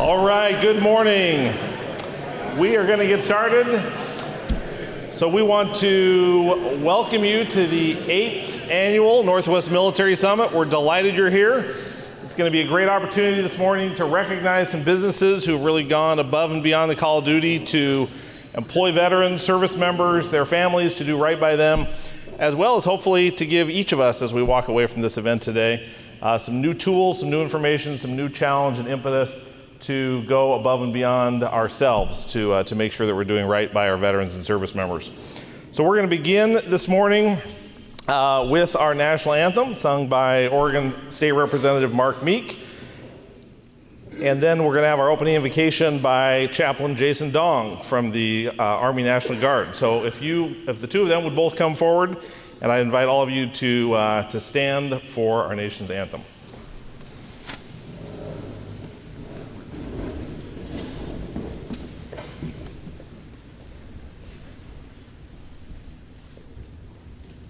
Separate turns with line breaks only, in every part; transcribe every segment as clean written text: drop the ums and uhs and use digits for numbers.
All right, good morning. We are going to get started. So we want to welcome you to the 8th Annual Northwest Military Summit. We're delighted you're here. It's going to be a great opportunity this morning to recognize some businesses who've really gone above and beyond the call of duty to employ veterans, service members, their families, to do right by them, as well as hopefully to give each of us, as we walk away from this event today, some new tools, some new information, some new challenge and impetus to go above and beyond ourselves to make sure that we're doing right by our veterans and service members. So we're going to begin this morning with our national anthem sung by Oregon State Representative Mark Meek. And then we're going to have our opening invocation by Chaplain Jason Dong from the Army National Guard. So if the two of them would both come forward, and I invite all of you to stand for our nation's anthem.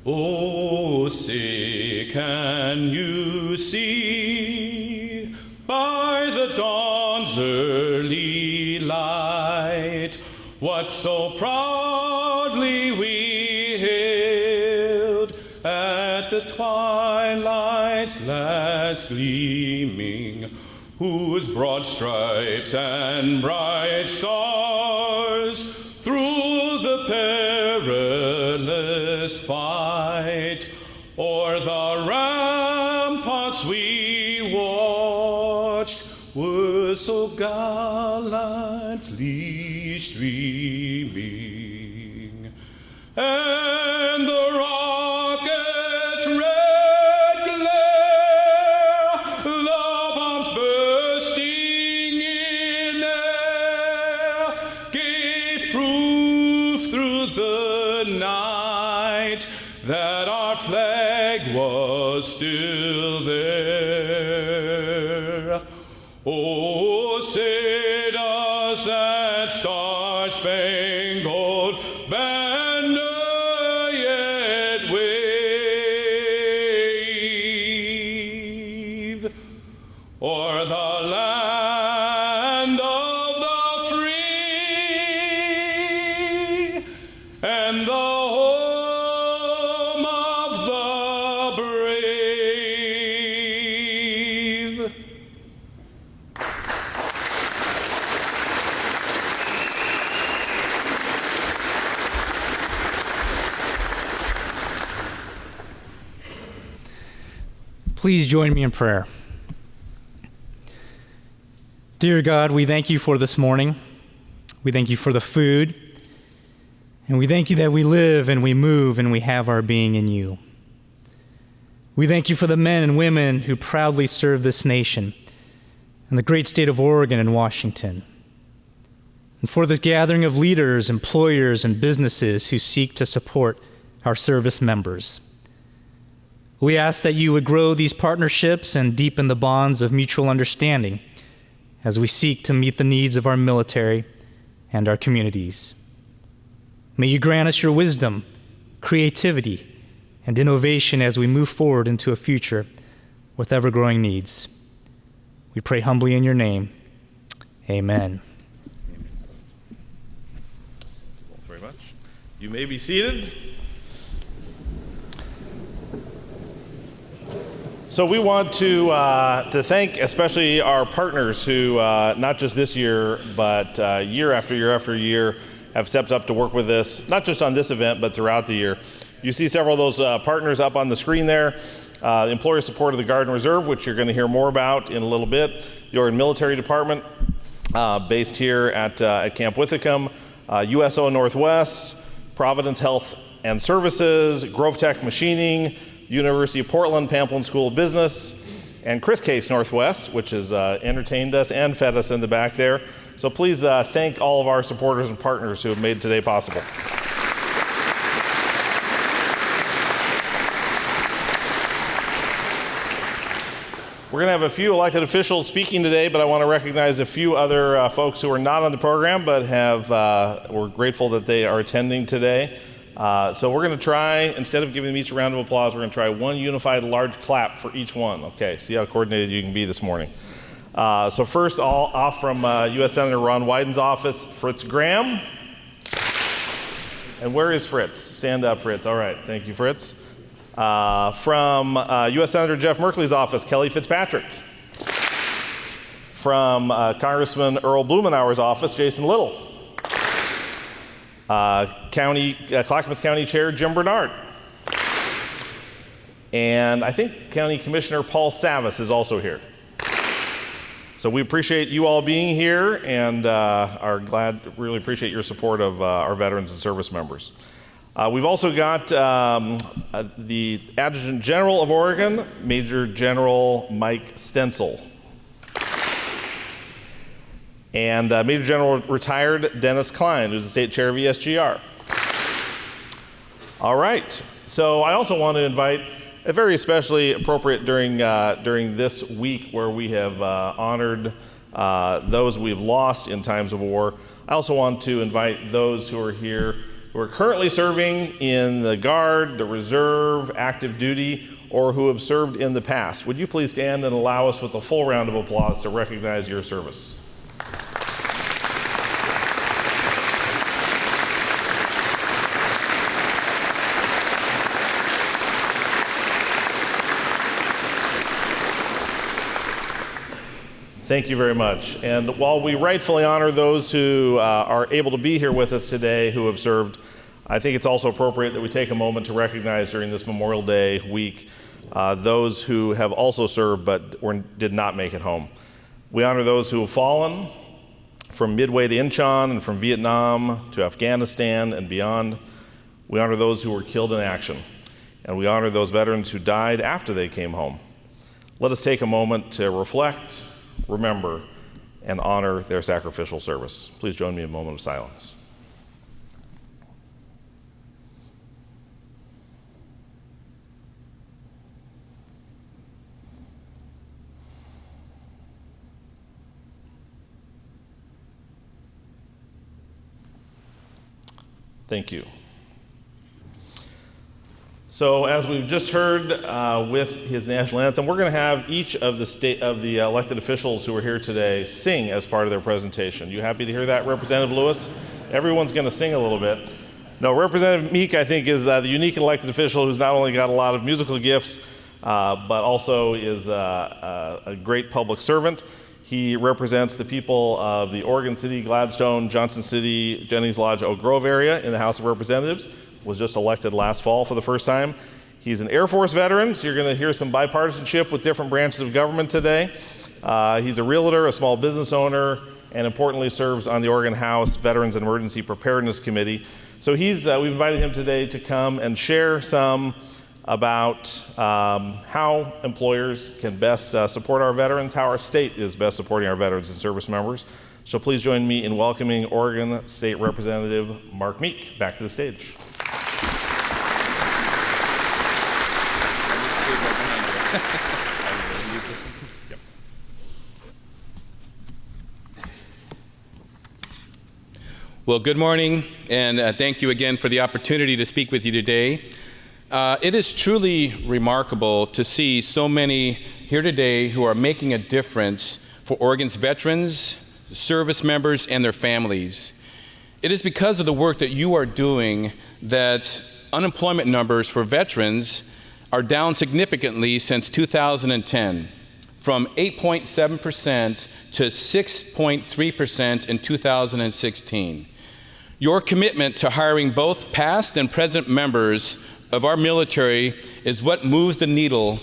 Oh, say, can you see by the dawn's early light what so proudly we hailed at the twilight's last gleaming, whose broad stripes and bright stars through the perilous fight o'er the ramparts we watched were so gallantly streaming, and the rocket's red glare, the bombs bursting in air, gave proof through the night that our flag was still there. Oh, say does that star-spangled banner yet wave o'er the land of the free and the home of the brave?
Please join me in prayer. Dear God, we thank you for this morning. We thank you for the food. And we thank you that we live and we move and we have our being in you. We thank you for the men and women who proudly serve this nation and the great state of Oregon and Washington. And for this gathering of leaders, employers, and businesses who seek to support our service members. We ask that you would grow these partnerships and deepen the bonds of mutual understanding as we seek to meet the needs of our military and our communities. May you grant us your wisdom, creativity, and innovation as we move forward into a future with ever-growing needs. We pray humbly in your name. Amen.
Thank you both very much. You may be seated. So we want to thank especially our partners who, not just this year, but year after year after year, have stepped up to work with us, not just on this event, but throughout the year. You see several of those partners up on the screen there. The Employer Support of the Guard and Reserve, which you're going to hear more about in a little bit. The Oregon Military Department, based here at Camp Withicum. USO Northwest, Providence Health and Services, Grove Tech Machining, University of Portland, Pamplin School of Business, and Chris Case Northwest, which has entertained us and fed us in the back there. So please thank all of our supporters and partners who have made today possible. We're going to have a few elected officials speaking today, but I want to recognize a few other folks who are not on the program, but we're grateful that they are attending today. So we're going to try, instead of giving them each a round of applause, we're going to try one unified large clap for each one. Okay, see how coordinated you can be this morning. So first, off from U.S. Senator Ron Wyden's office, Fritz Graham. And where is Fritz? Stand up, Fritz. All right, thank you, Fritz. From U.S. Senator Jeff Merkley's office, Kelly Fitzpatrick. From Congressman Earl Blumenauer's office, Jason Little. Clackamas County Chair Jim Bernard. And I think County Commissioner Paul Savas is also here. So we appreciate you all being here and really appreciate your support of our veterans and service members. We've also got the Adjutant General of Oregon, Major General Mike Stencil. And Major General retired Dennis Klein, who's the state chair of ESGR. All right, so I also want to invite, very especially appropriate during this week where we have honored those we've lost in times of war. I also want to invite those who are here who are currently serving in the Guard, the Reserve, active duty, or who have served in the past. Would you please stand and allow us with a full round of applause to recognize your service? Thank you very much. And while we rightfully honor those who are able to be here with us today who have served, I think it's also appropriate that we take a moment to recognize during this Memorial Day week those who have also served but did not make it home. We honor those who have fallen from Midway to Incheon and from Vietnam to Afghanistan and beyond. We honor those who were killed in action. And we honor those veterans who died after they came home. Let us take a moment to reflect, remember, and honor their sacrificial service. Please join me in a moment of silence. Thank you. So as we've just heard with his national anthem, we're going to have each of the elected officials who are here today sing as part of their presentation. You happy to hear that, Representative Lewis? Everyone's going to sing a little bit. No, Representative Meek, I think, is the unique elected official who's not only got a lot of musical gifts, but also is a great public servant. He represents the people of the Oregon City, Gladstone, Johnson City, Jennings Lodge, Oak Grove area in the House of Representatives. Was just elected last fall for the first time. He's an Air Force veteran, so you're going to hear some bipartisanship with different branches of government today. He's a realtor, a small business owner, and importantly serves on the Oregon House Veterans and Emergency Preparedness Committee. So we've invited him today to come and share some about how employers can best support our veterans, how our state is best supporting our veterans and service members. So please join me in welcoming Oregon State Representative Mark Meek back to the stage.
Well, good morning, and thank you again for the opportunity to speak with you today. It is truly remarkable to see so many here today who are making a difference for Oregon's veterans, service members, and their families. It is because of the work that you are doing that unemployment numbers for veterans are down significantly since 2010, from 8.7% to 6.3% in 2016. Your commitment to hiring both past and present members of our military is what moves the needle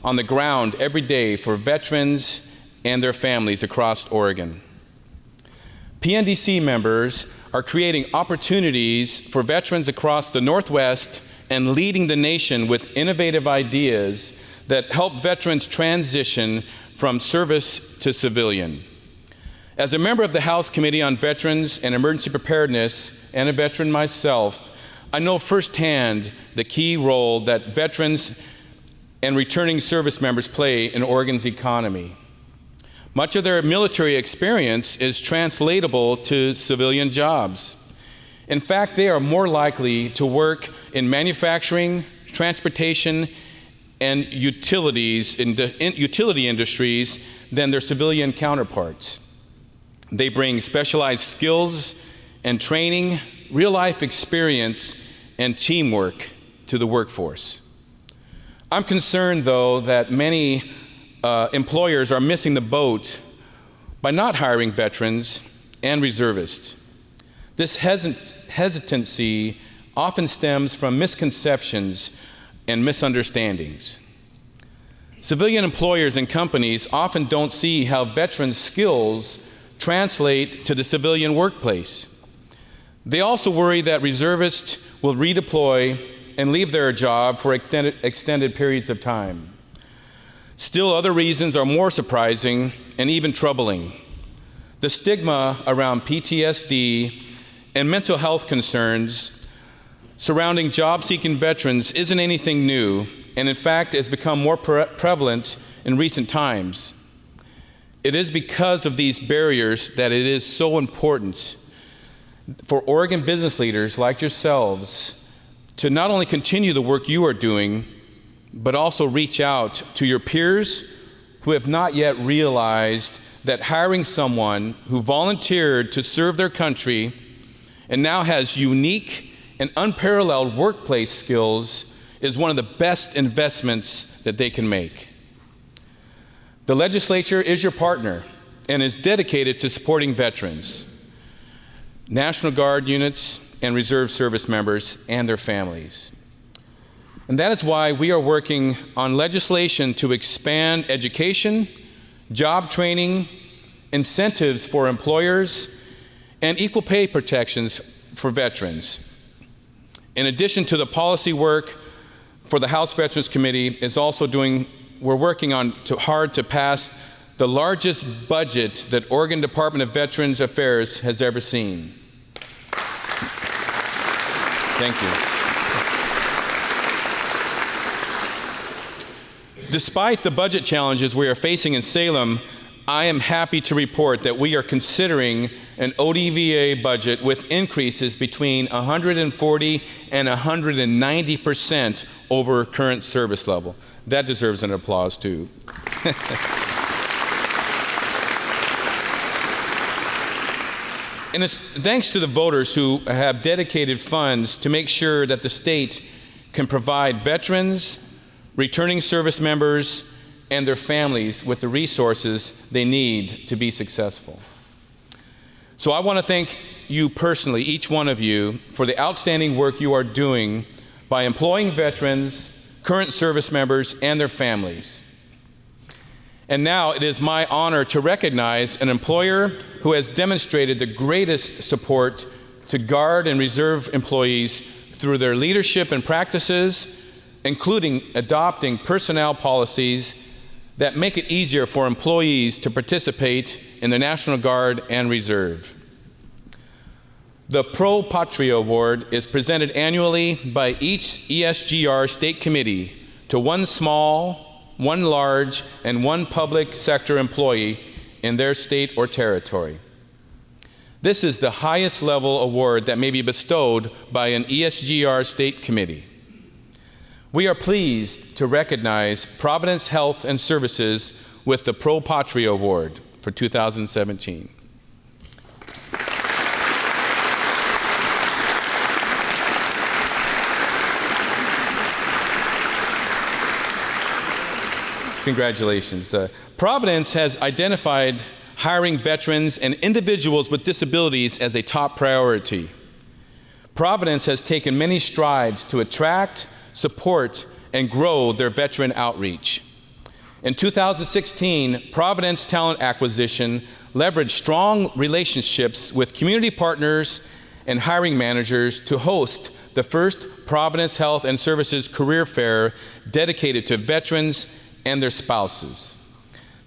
on the ground every day for veterans and their families across Oregon. PNDC members are creating opportunities for veterans across the Northwest and leading the nation with innovative ideas that help veterans transition from service to civilian. As a member of the House Committee on Veterans and Emergency Preparedness and a veteran myself, I know firsthand the key role that veterans and returning service members play in Oregon's economy. Much of their military experience is translatable to civilian jobs. In fact, they are more likely to work in manufacturing, transportation, and utility industries than their civilian counterparts. They bring specialized skills and training, real-life experience, and teamwork to the workforce. I'm concerned, though, that many employers are missing the boat by not hiring veterans and reservists. This hesitancy often stems from misconceptions and misunderstandings. Civilian employers and companies often don't see how veterans' skills translate to the civilian workplace. They also worry that reservists will redeploy and leave their job for extended periods of time. Still, other reasons are more surprising and even troubling. The stigma around PTSD and mental health concerns surrounding job-seeking veterans isn't anything new, and in fact has become more prevalent in recent times. It is because of these barriers that it is so important for Oregon business leaders like yourselves to not only continue the work you are doing, but also reach out to your peers who have not yet realized that hiring someone who volunteered to serve their country and now has unique and unparalleled workplace skills is one of the best investments that they can make. The legislature is your partner and is dedicated to supporting veterans, National Guard units, and reserve service members and their families. And that is why we are working on legislation to expand education, job training, incentives for employers, and equal pay protections for veterans. In addition to the policy work for the House Veterans Committee we're working on hard to pass the largest budget that Oregon Department of Veterans Affairs has ever seen. Thank you. Despite the budget challenges we are facing in Salem, I am happy to report that we are considering an ODVA budget with increases between 140 and 190% over current service level. That deserves an applause, too. And it's thanks to the voters who have dedicated funds to make sure that the state can provide veterans, returning service members, and their families with the resources they need to be successful. So I want to thank you personally, each one of you, for the outstanding work you are doing by employing veterans, current service members, and their families. And now it is my honor to recognize an employer who has demonstrated the greatest support to Guard and Reserve employees through their leadership and practices, including adopting personnel policies that make it easier for employees to participate in the National Guard and Reserve. The Pro Patria Award is presented annually by each ESGR state committee to one small, one large, and one public sector employee in their state or territory. This is the highest level award that may be bestowed by an ESGR state committee. We are pleased to recognize Providence Health and Services with the Pro Patria Award for 2017. Congratulations. Providence has identified hiring veterans and individuals with disabilities as a top priority. Providence has taken many strides to attract, support, and grow their veteran outreach. In 2016, Providence Talent Acquisition leveraged strong relationships with community partners and hiring managers to host the first Providence Health and Services Career Fair dedicated to veterans and their spouses.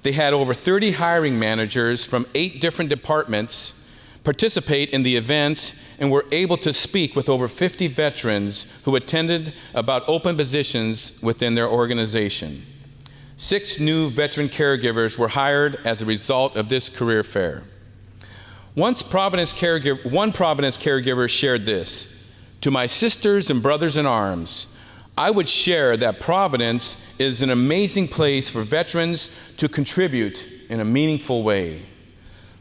They had over 30 hiring managers from 8 different departments participate in the event and were able to speak with over 50 veterans who attended about open positions within their organization. 6 new veteran caregivers were hired as a result of this career fair. One Providence caregiver shared this: "To my sisters and brothers in arms, I would share that Providence is an amazing place for veterans to contribute in a meaningful way.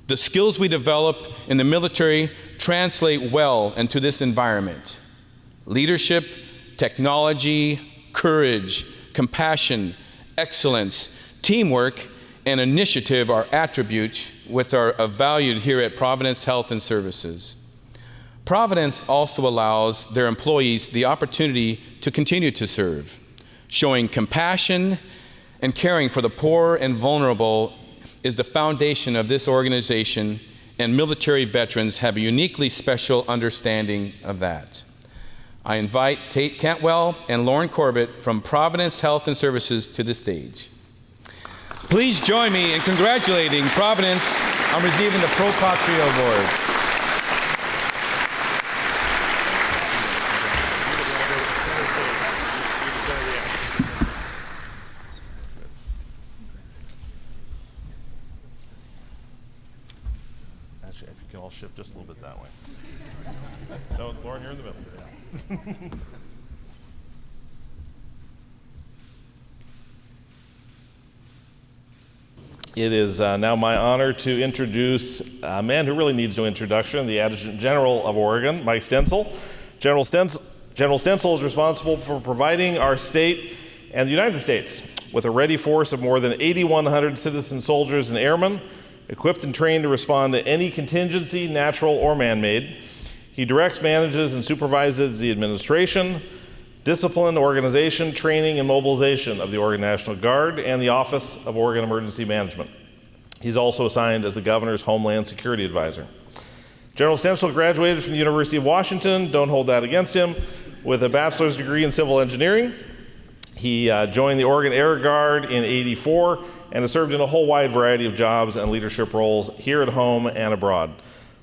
The skills we develop in the military translate well into this environment. Leadership, technology, courage, compassion, excellence, teamwork, and initiative are attributes which are valued here at Providence Health and Services. Providence also allows their employees the opportunity to continue to serve, showing compassion and caring for the poor and vulnerable is the foundation of this organization, and military veterans have a uniquely special understanding of that. I invite Tate Cantwell and Lauren Corbett from Providence Health and Services to the stage. Please join me in congratulating Providence on receiving the Pro Patria Award.
Actually, if you can all shift just a little bit that way. No, Lauren, you're in the middle. It is now my honor to introduce a man who really needs no introduction, the Adjutant General of Oregon, Mike Stensel. General Stensel is responsible for providing our state and the United States with a ready force of more than 8,100 citizen soldiers and airmen, equipped and trained to respond to any contingency, natural or man-made. He directs, manages, and supervises the administration, discipline, organization, training, and mobilization of the Oregon National Guard and the Office of Oregon Emergency Management. He's also assigned as the Governor's Homeland Security Advisor. General Stensel graduated from the University of Washington, don't hold that against him, with a bachelor's degree in civil engineering. He joined the Oregon Air Guard in '84 and has served in a whole wide variety of jobs and leadership roles here at home and abroad.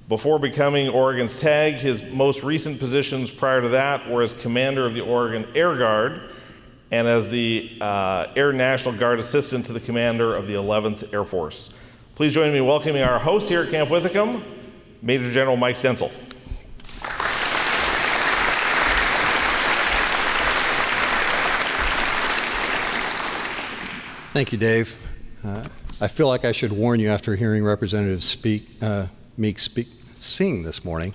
Before becoming Oregon's TAG, his most recent positions prior to that were as commander of the Oregon Air Guard and as the Air National Guard assistant to the commander of the 11th Air Force. Please join me in welcoming our host here at Camp Withicum, Major General Mike Stensel.
Thank you, Dave. I feel like I should warn you after hearing Representative Meek sing this morning.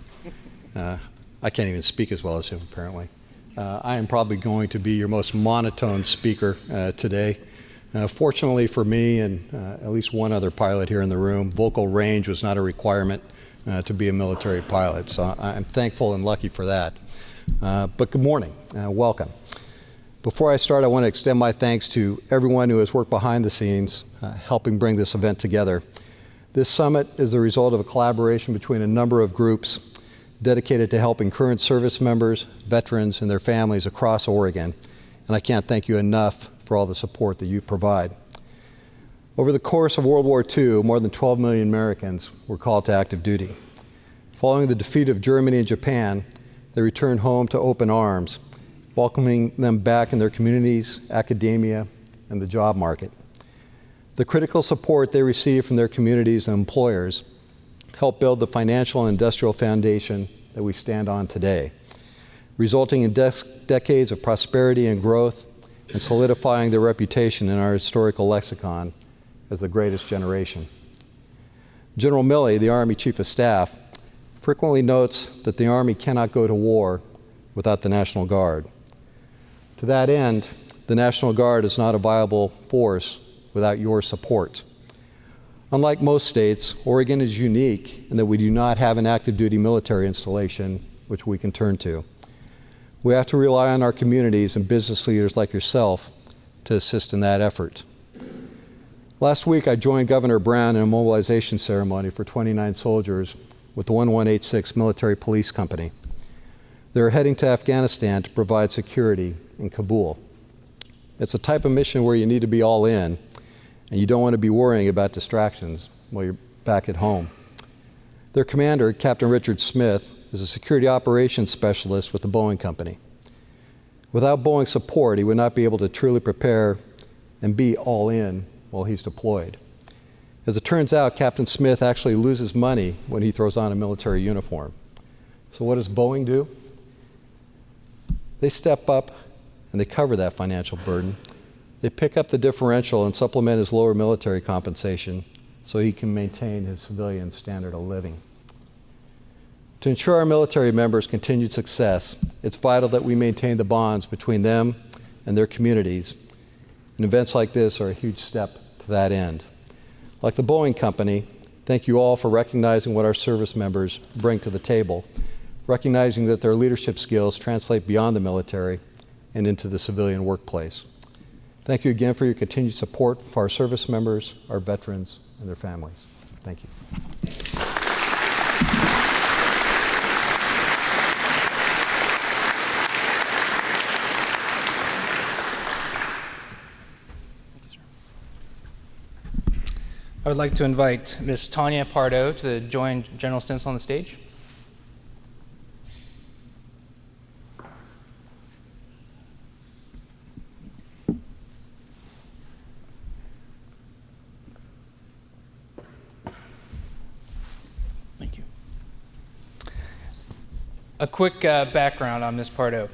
I can't even speak as well as him, apparently. I am probably going to be your most monotone speaker today. Fortunately for me and at least one other pilot here in the room, vocal range was not a requirement to be a military pilot, so I'm thankful and lucky for that. But good morning, welcome. Before I start, I want to extend my thanks to everyone who has worked behind the scenes, helping bring this event together. This summit is the result of a collaboration between a number of groups dedicated to helping current service members, veterans, and their families across Oregon, and I can't thank you enough for all the support that you provide. Over the course of World War II, more than 12 million Americans were called to active duty. Following the defeat of Germany and Japan, they returned home to open arms, welcoming them back in their communities, academia, and the job market. The critical support they received from their communities and employers helped build the financial and industrial foundation that we stand on today, resulting in decades of prosperity and growth and solidifying their reputation in our historical lexicon as the greatest generation. General Milley, the Army Chief of Staff, frequently notes that the Army cannot go to war without the National Guard. To that end, the National Guard is not a viable force without your support. Unlike most states, Oregon is unique in that we do not have an active duty military installation which we can turn to. We have to rely on our communities and business leaders like yourself to assist in that effort. Last week, I joined Governor Brown in a mobilization ceremony for 29 soldiers with the 1186 Military Police Company. They're heading to Afghanistan to provide security in Kabul. It's a type of mission where you need to be all in, and you don't want to be worrying about distractions while you're back at home. Their commander, Captain Richard Smith, is a security operations specialist with the Boeing Company. Without Boeing support, he would not be able to truly prepare and be all in while he's deployed. As it turns out, Captain Smith actually loses money when he throws on a military uniform. So what does Boeing do? They step up and they cover that financial burden. They pick up the differential and supplement his lower military compensation so he can maintain his civilian standard of living. To ensure our military members' continued success, it's vital that we maintain the bonds between them and their communities, and events like this are a huge step to that end. Like the Boeing Company, thank you all for recognizing what our service members bring to the table, recognizing that their leadership skills translate beyond the military and into the civilian workplace. Thank you again for your continued support for our service members, our veterans, and their families. Thank you.
I would like to invite Ms. Tanya Pardo to join General Stentzel on the stage. Thank you. A quick background on Ms. Pardo.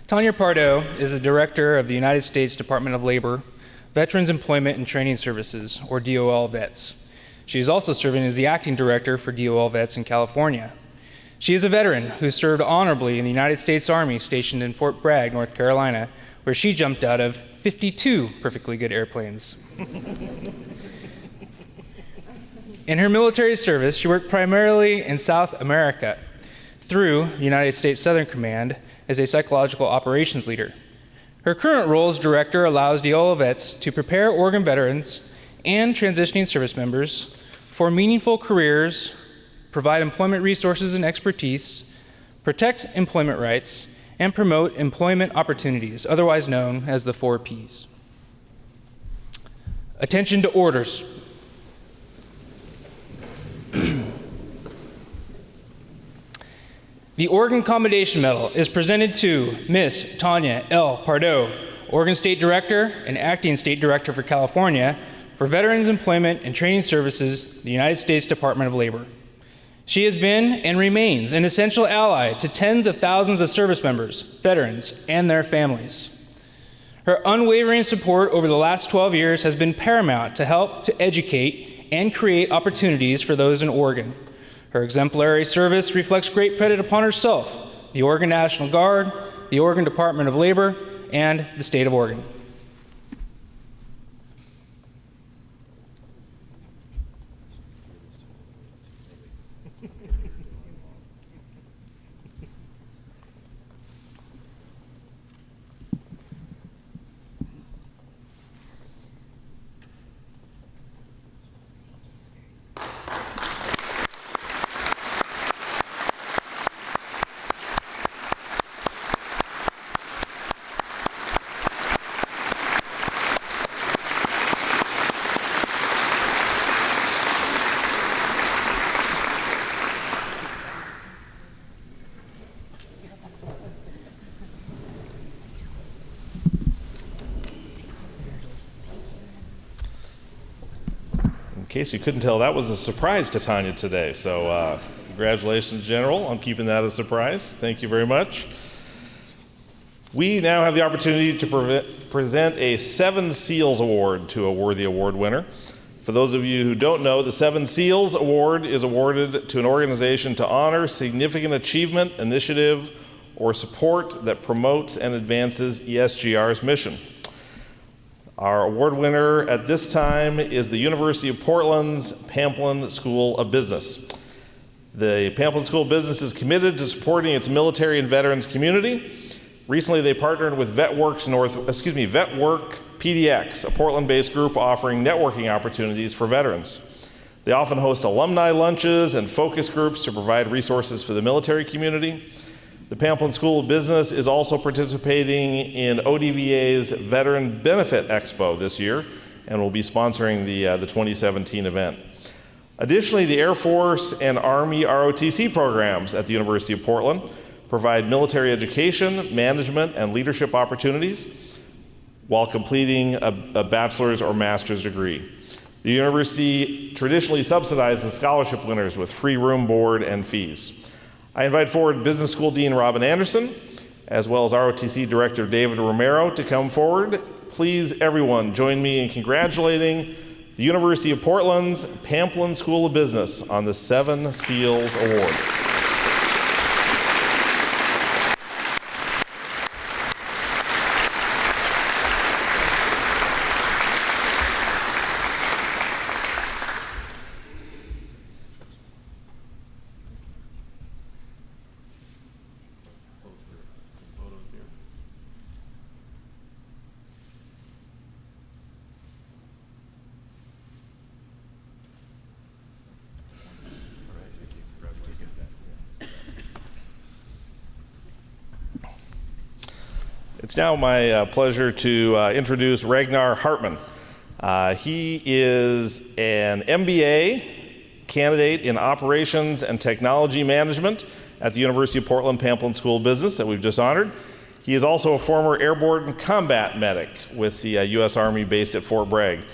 Tanya Pardo is the director of the United States Department of Labor, Veterans Employment and Training Services, or DOL Vets. She is also serving as the acting director for DOL Vets in California. She is a veteran who served honorably in the United States Army stationed in Fort Bragg, North Carolina, where she jumped out of 52 perfectly good airplanes. In her military service, she worked primarily in South America through the United States Southern Command as a psychological operations leader. Her current role as director allows DOL vets to prepare Oregon veterans and transitioning service members for meaningful careers, provide employment resources and expertise, protect employment rights, and promote employment opportunities, otherwise known as the 4 Ps. Attention to orders. The Oregon Commendation Medal is presented to Ms. Tanya L. Pardo, Oregon State Director and Acting State Director for California for Veterans Employment and Training Services, the United States Department of Labor. She has been and remains an essential ally to tens of thousands of service members, veterans, and their families. Her unwavering support over the last 12 years has been paramount to help to educate and create opportunities for those in Oregon. Her exemplary service reflects great credit upon herself, the Oregon National Guard, the Oregon Department of Labor, and the state of Oregon.
In case you couldn't tell, that was a surprise to Tanya today. So congratulations, General, on keeping that a surprise. Thank you very much. We now have the opportunity to present a 7 Seals Award to a worthy award winner. For those of you who don't know, the 7 Seals Award is awarded to an organization to honor significant achievement, initiative, or support that promotes and advances ESGR's mission. Our award winner at this time is the University of Portland's Pamplin School of Business. The Pamplin School of Business is committed to supporting its military and veterans community. Recently, they partnered with VetWork PDX, a Portland-based group offering networking opportunities for veterans. They often host alumni lunches and focus groups to provide resources for the military community. The Pamplin School of Business is also participating in ODVA's Veteran Benefit Expo this year and will be sponsoring the 2017 event. Additionally, the Air Force and Army ROTC programs at the University of Portland provide military education, management, and leadership opportunities while completing a bachelor's or master's degree. The university traditionally subsidizes scholarship winners with free room, board, and fees. I invite forward Business School Dean Robin Anderson as well as ROTC Director David Romero, to come forward. Please, everyone, join me in congratulating the University of Portland's Pamplin School of Business on the 7 Seals Award. It's now my pleasure to introduce Ragnar Hartman. He is an MBA candidate in Operations and Technology Management at the University of Portland Pamplin School of Business that we've just honored. He is also a former airborne combat medic with the U.S. Army based at Fort Bragg.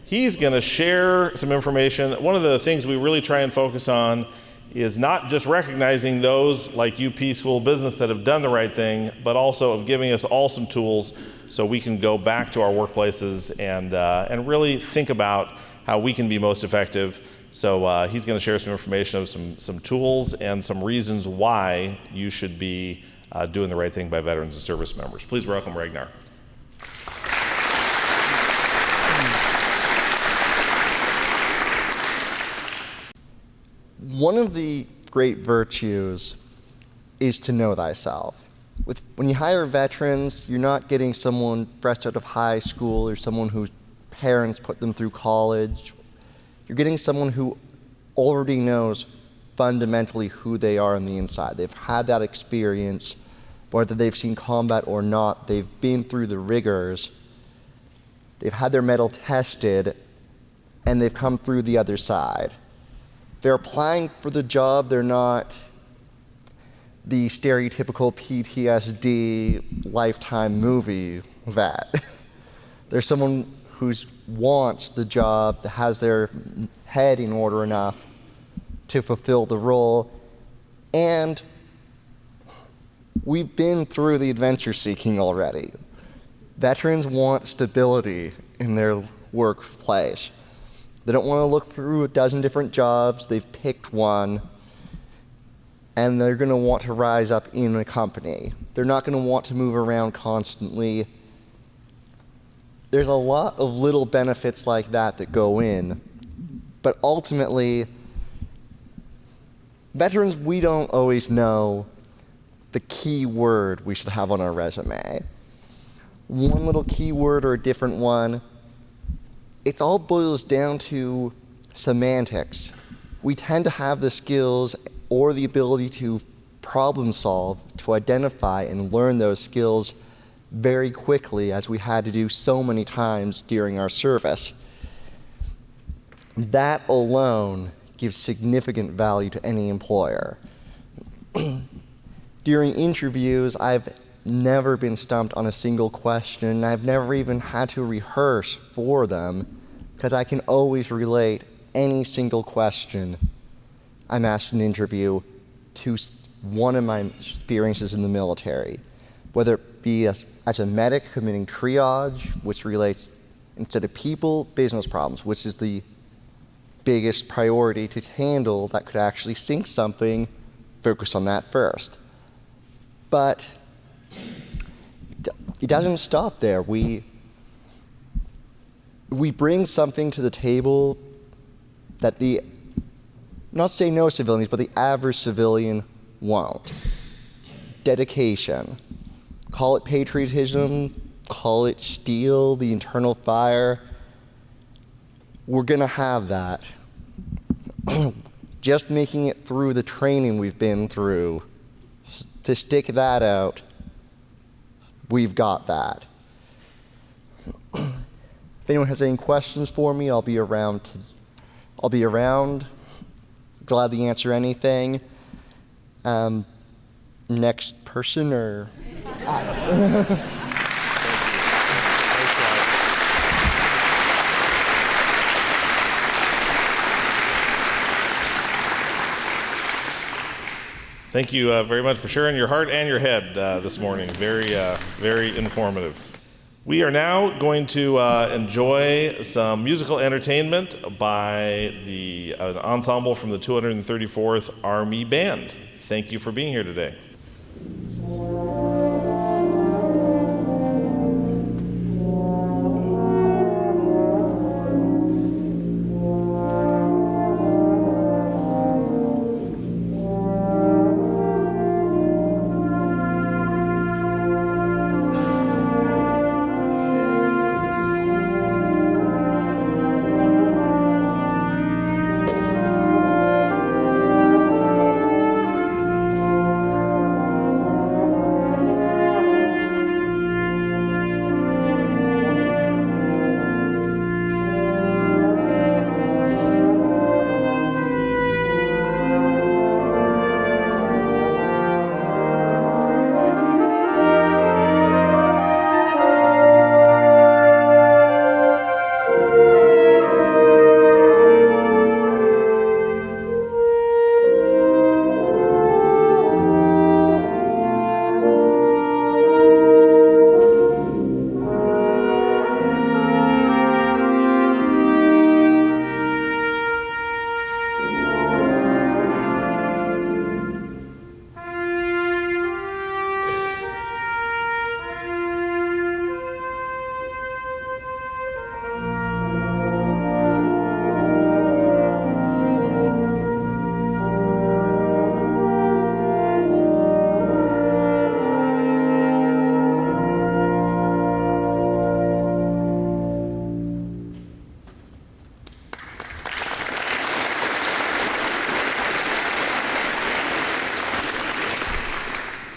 He's going to share some information. One of the things we really try and focus on is not just recognizing those like UP School of Business that have done the right thing, but also of giving us all some tools so we can go back to our workplaces and really think about how we can be most effective. So he's going to share some information of some tools and some reasons why you should be doing the right thing by veterans and service members. Please welcome Ragnar.
One of the great virtues is to know thyself. When you hire veterans, you're not getting someone fresh out of high school or someone whose parents put them through college. You're getting someone who already knows fundamentally who they are on the inside. They've had that experience, whether they've seen combat or not. They've been through the rigors. They've had their mettle tested, and they've come through the other side. They're applying for the job. They're not the stereotypical PTSD Lifetime movie vet. They're someone who wants the job, that has their head in order enough to fulfill the role. And we've been through the adventure seeking already. Veterans want stability in their workplace. They don't want to look through a dozen different jobs. They've picked one, and they're going to want to rise up in a company. They're not going to want to move around constantly. There's a lot of little benefits like that go in, but ultimately, veterans, we don't always know the key word we should have on our resume. One little keyword or a different one, it all boils down to semantics. We tend to have the skills or the ability to problem solve, to identify and learn those skills very quickly, as we had to do so many times during our service. That alone gives significant value to any employer. During interviews, I've never been stumped on a single question. I've never even had to rehearse for them, because I can always relate any single question I'm asked in an interview to one of my experiences in the military, whether it be as a medic committing triage, which relates, instead of people, business problems, which is the biggest priority to handle that could actually sink something, focus on that first. But it doesn't stop there. We bring something to the table that not say no civilians, but the average civilian won't. Dedication. Call it patriotism, call it steel, the internal fire. We're gonna have that. Just making it through the training we've been through, to stick that out, we've got that. If anyone has any questions for me, I'll be around. Glad to answer anything. Next person, or?
Thank you very much for sharing your heart and your head this morning. Very informative. We are now going to enjoy some musical entertainment by an ensemble from the 234th Army Band. Thank you for being here today.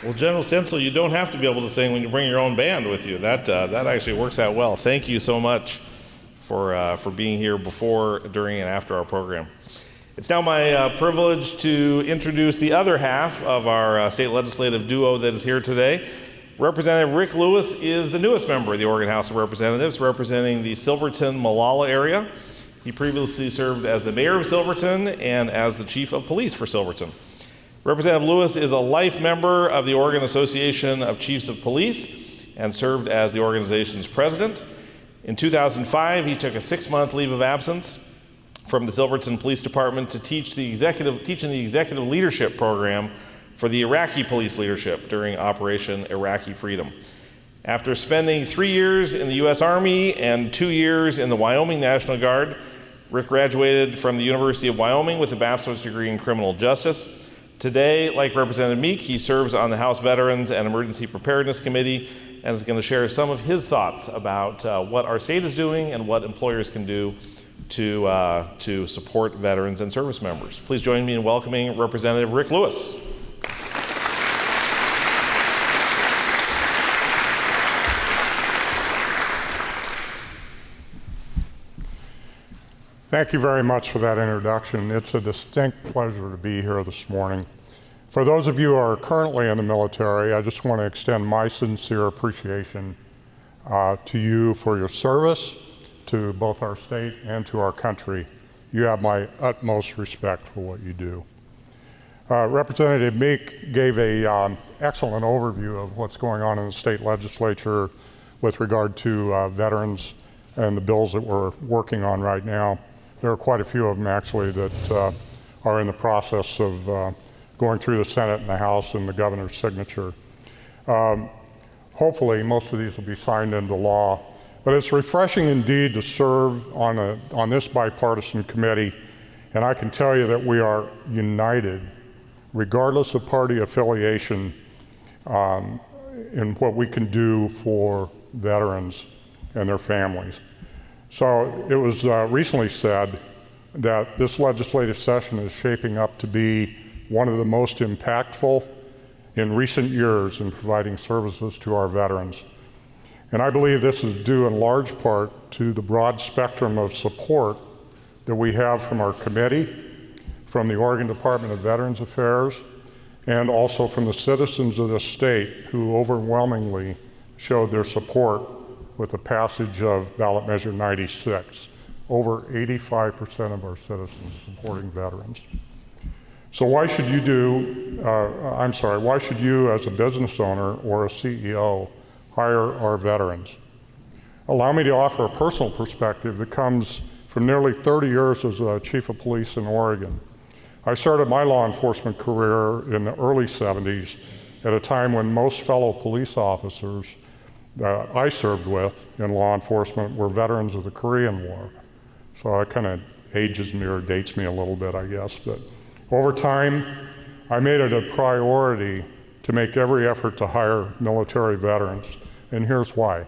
Well, General Stencil, you don't have to be able to sing when you bring your own band with you. That actually works out well. Thank you so much for being here before, during, and after our program. It's now my privilege to introduce the other half of our state legislative duo that is here today. Representative Rick Lewis is the newest member of the Oregon House of Representatives, representing the Silverton-Molalla area. He previously served as the mayor of Silverton and as the chief of police for Silverton. Representative Lewis is a life member of the Oregon Association of Chiefs of Police and served as the organization's president. In 2005, he took a 6-month leave of absence from the Silverton Police Department to teach in the executive leadership program for the Iraqi police leadership during Operation Iraqi Freedom. After spending 3 years in the U.S. Army and 2 years in the Wyoming National Guard, Rick graduated from the University of Wyoming with a bachelor's degree in criminal justice. Today, like Representative Meek, he serves on the House Veterans and Emergency Preparedness Committee and is going to share some of his thoughts about what our state is doing and what employers can do to support veterans and service members. Please join me in welcoming Representative Rick Lewis.
Thank you very much for that introduction. It's a distinct pleasure to be here this morning. For those of you who are currently in the military, I just want to extend my sincere appreciation to you for your service to both our state and to our country. You have my utmost respect for what you do. Representative Meek gave an excellent overview of what's going on in the state legislature with regard to veterans and the bills that we're working on right now. There are quite a few of them actually that are in the process of going through the Senate and the House and the governor's signature. Hopefully most of these will be signed into law, but it's refreshing indeed to serve on this bipartisan committee, and I can tell you that we are united, regardless of party affiliation, in what we can do for veterans and their families. So it was recently said that this legislative session is shaping up to be one of the most impactful in recent years in providing services to our veterans. And I believe this is due in large part to the broad spectrum of support that we have from our committee, from the Oregon Department of Veterans Affairs, and also from the citizens of the state who overwhelmingly showed their support with the passage of ballot measure 96, over 85% of our citizens supporting veterans. So why should you as a business owner or a CEO hire our veterans? Allow me to offer a personal perspective that comes from nearly 30 years as a chief of police in Oregon. I started my law enforcement career in the early 70s at a time when most fellow police officers that I served with in law enforcement were veterans of the Korean War. So that kind of ages me or dates me a little bit, I guess. But over time, I made it a priority to make every effort to hire military veterans. And here's why.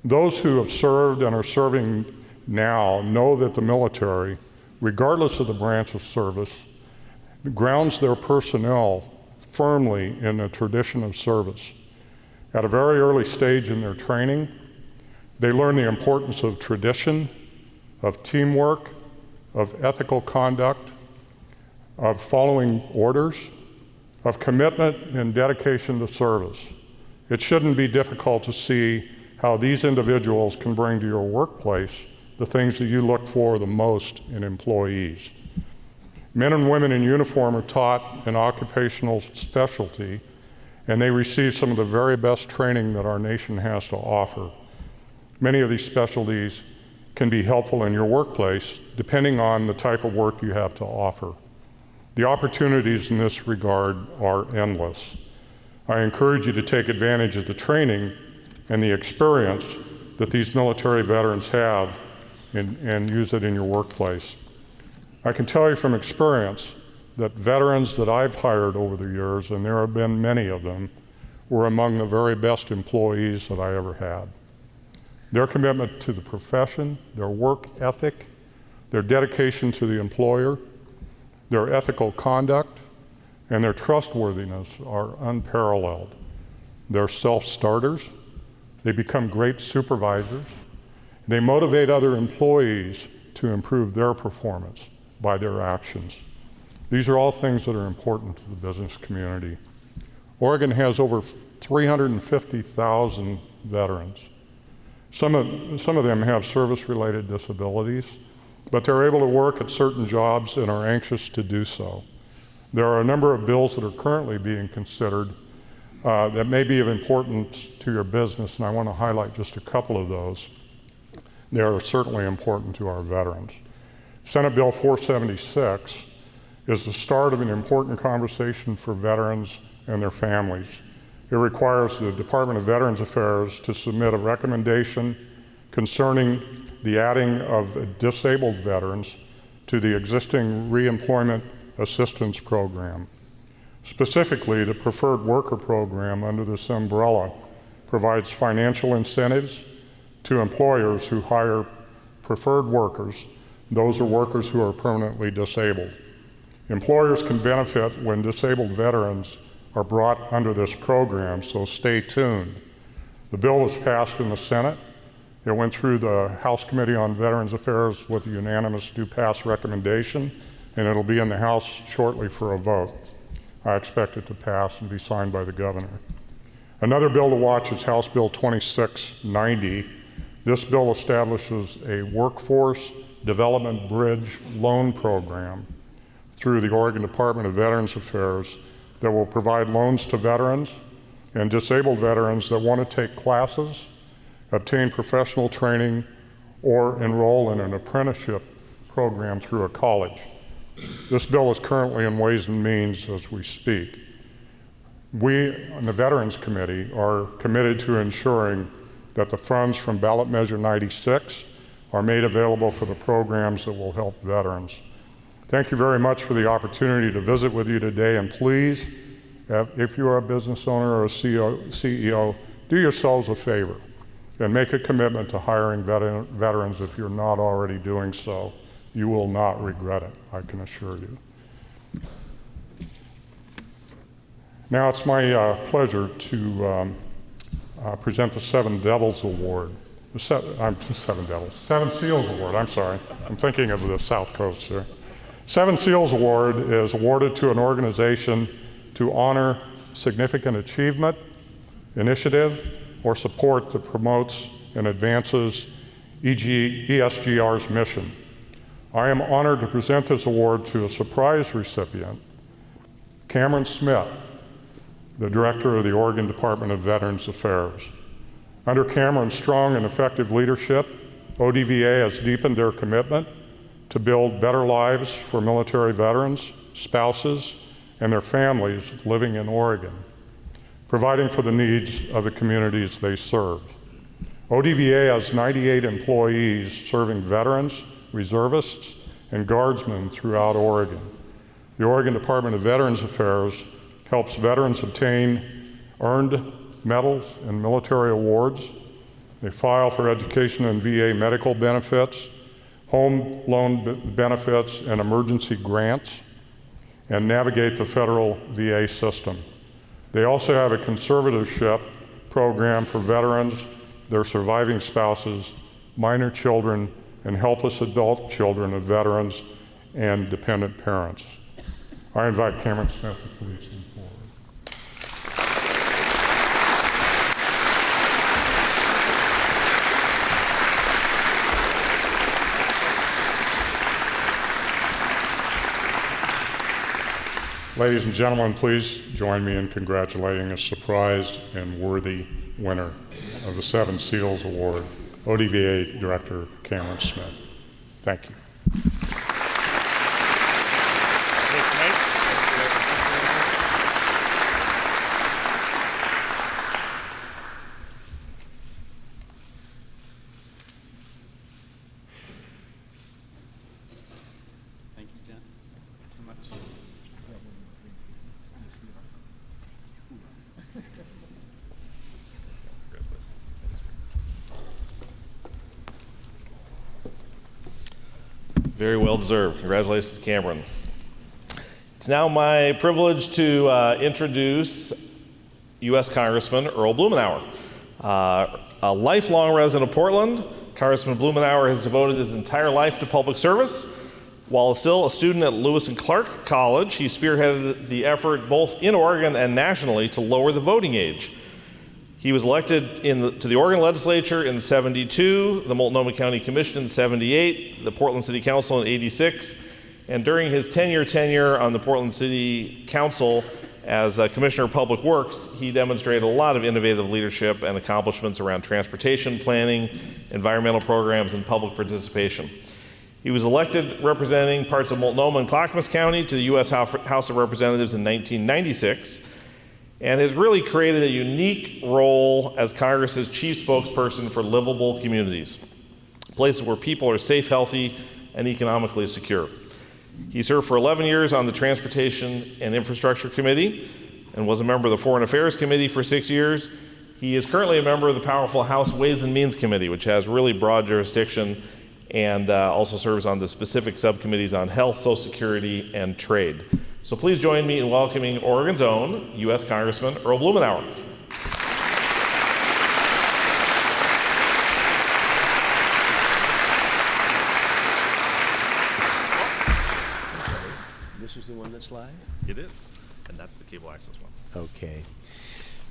Those who have served and are serving now know that the military, regardless of the branch of service, grounds their personnel firmly in a tradition of service. At a very early stage in their training, they learn the importance of tradition, of teamwork, of ethical conduct, of following orders, of commitment and dedication to service. It shouldn't be difficult to see how these individuals can bring to your workplace the things that you look for the most in employees. Men and women in uniform are taught an occupational specialty, and they receive some of the very best training that our nation has to offer. Many of these specialties can be helpful in your workplace, depending on the type of work you have to offer. The opportunities in this regard are endless. I encourage you to take advantage of the training and the experience that these military veterans have and use it in your workplace. I can tell you from experience that veterans that I've hired over the years, and there have been many of them, were among the very best employees that I ever had. Their commitment to the profession, their work ethic, their dedication to the employer, their ethical conduct, and their trustworthiness are unparalleled. They're self-starters. They become great supervisors. They motivate other employees to improve their performance by their actions. These are all things that are important to the business community. Oregon has over 350,000 veterans. Some of them have service-related disabilities, but they're able to work at certain jobs and are anxious to do so. There are a number of bills that are currently being considered that may be of importance to your business, and I want to highlight just a couple of those. They are certainly important to our veterans. Senate Bill 476 is the start of an important conversation for veterans and their families. It requires the Department of Veterans Affairs to submit a recommendation concerning the adding of disabled veterans to the existing reemployment assistance program. Specifically, the Preferred Worker Program under this umbrella provides financial incentives to employers who hire preferred workers. Those are workers who are permanently disabled. Employers can benefit when disabled veterans are brought under this program, so stay tuned. The bill was passed in the Senate. It went through the House Committee on Veterans Affairs with a unanimous do-pass recommendation, and it'll be in the House shortly for a vote. I expect it to pass and be signed by the governor. Another bill to watch is House Bill 2690. This bill establishes a workforce development bridge loan program through the Oregon Department of Veterans Affairs that will provide loans to veterans and disabled veterans that want to take classes, obtain professional training, or enroll in an apprenticeship program through a college. This bill is currently in Ways and Means as we speak. We on the Veterans Committee are committed to ensuring that the funds from Ballot Measure 96 are made available for the programs that will help veterans. Thank you very much for the opportunity to visit with you today, and please, if you are a business owner or a CEO, do yourselves a favor and make a commitment to hiring veterans if you're not already doing so. You will not regret it, I can assure you. Now it's my pleasure to present the Seven Seals Award. I'm sorry. I'm thinking of the South Coast here. Seven Seals Award is awarded to an organization to honor significant achievement, initiative, or support that promotes and advances ESGR's mission. I am honored to present this award to a surprise recipient, Cameron Smith, the Director of the Oregon Department of Veterans Affairs. Under Cameron's strong and effective leadership, ODVA has deepened their commitment to build better lives for military veterans, spouses, and their families living in Oregon, providing for the needs of the communities they serve. ODVA has 98 employees serving veterans, reservists, and guardsmen throughout Oregon. The Oregon Department of Veterans Affairs helps veterans obtain earned medals and military awards. They file for education and VA medical benefits, home loan benefits, and emergency grants, and navigate the federal VA system. They also have a conservatorship program for veterans, their surviving spouses, minor children, and helpless adult children of veterans and dependent parents. I invite Cameron Smith to please come forward. Ladies and gentlemen, please join me in congratulating a surprised and worthy winner of the 7 SEALs Award, ODVA Director Cameron Smith. Thank you.
Thanks, Mike.
Thank you, gents, so much.
Very well deserved. Congratulations, Cameron. It's now my privilege to introduce U.S. Congressman Earl Blumenauer. A lifelong resident of Portland, Congressman Blumenauer has devoted his entire life to public service. While still a student at Lewis and Clark College, he spearheaded the effort both in Oregon and nationally to lower the voting age. He was elected to the Oregon legislature in '72, the Multnomah County Commission in '78, the Portland City Council in '86, and during his 10-year tenure on the Portland City Council as Commissioner of Public Works, he demonstrated a lot of innovative leadership and accomplishments around transportation planning, environmental programs, and public participation. He was elected representing parts of Multnomah and Clackamas County to the U.S. House of Representatives in 1996, and has really created a unique role as Congress's chief spokesperson for livable communities, places where people are safe, healthy, and economically secure. He served for 11 years on the Transportation and Infrastructure Committee and was a member of the Foreign Affairs Committee for 6 years. He is currently a member of the powerful House Ways and Means Committee, which has really broad jurisdiction, and also serves on the specific subcommittees on health, social security, and trade. So please join me in welcoming Oregon's own U.S. Congressman Earl Blumenauer.
This is the one that's live?
It is, and that's the cable access one.
Okay.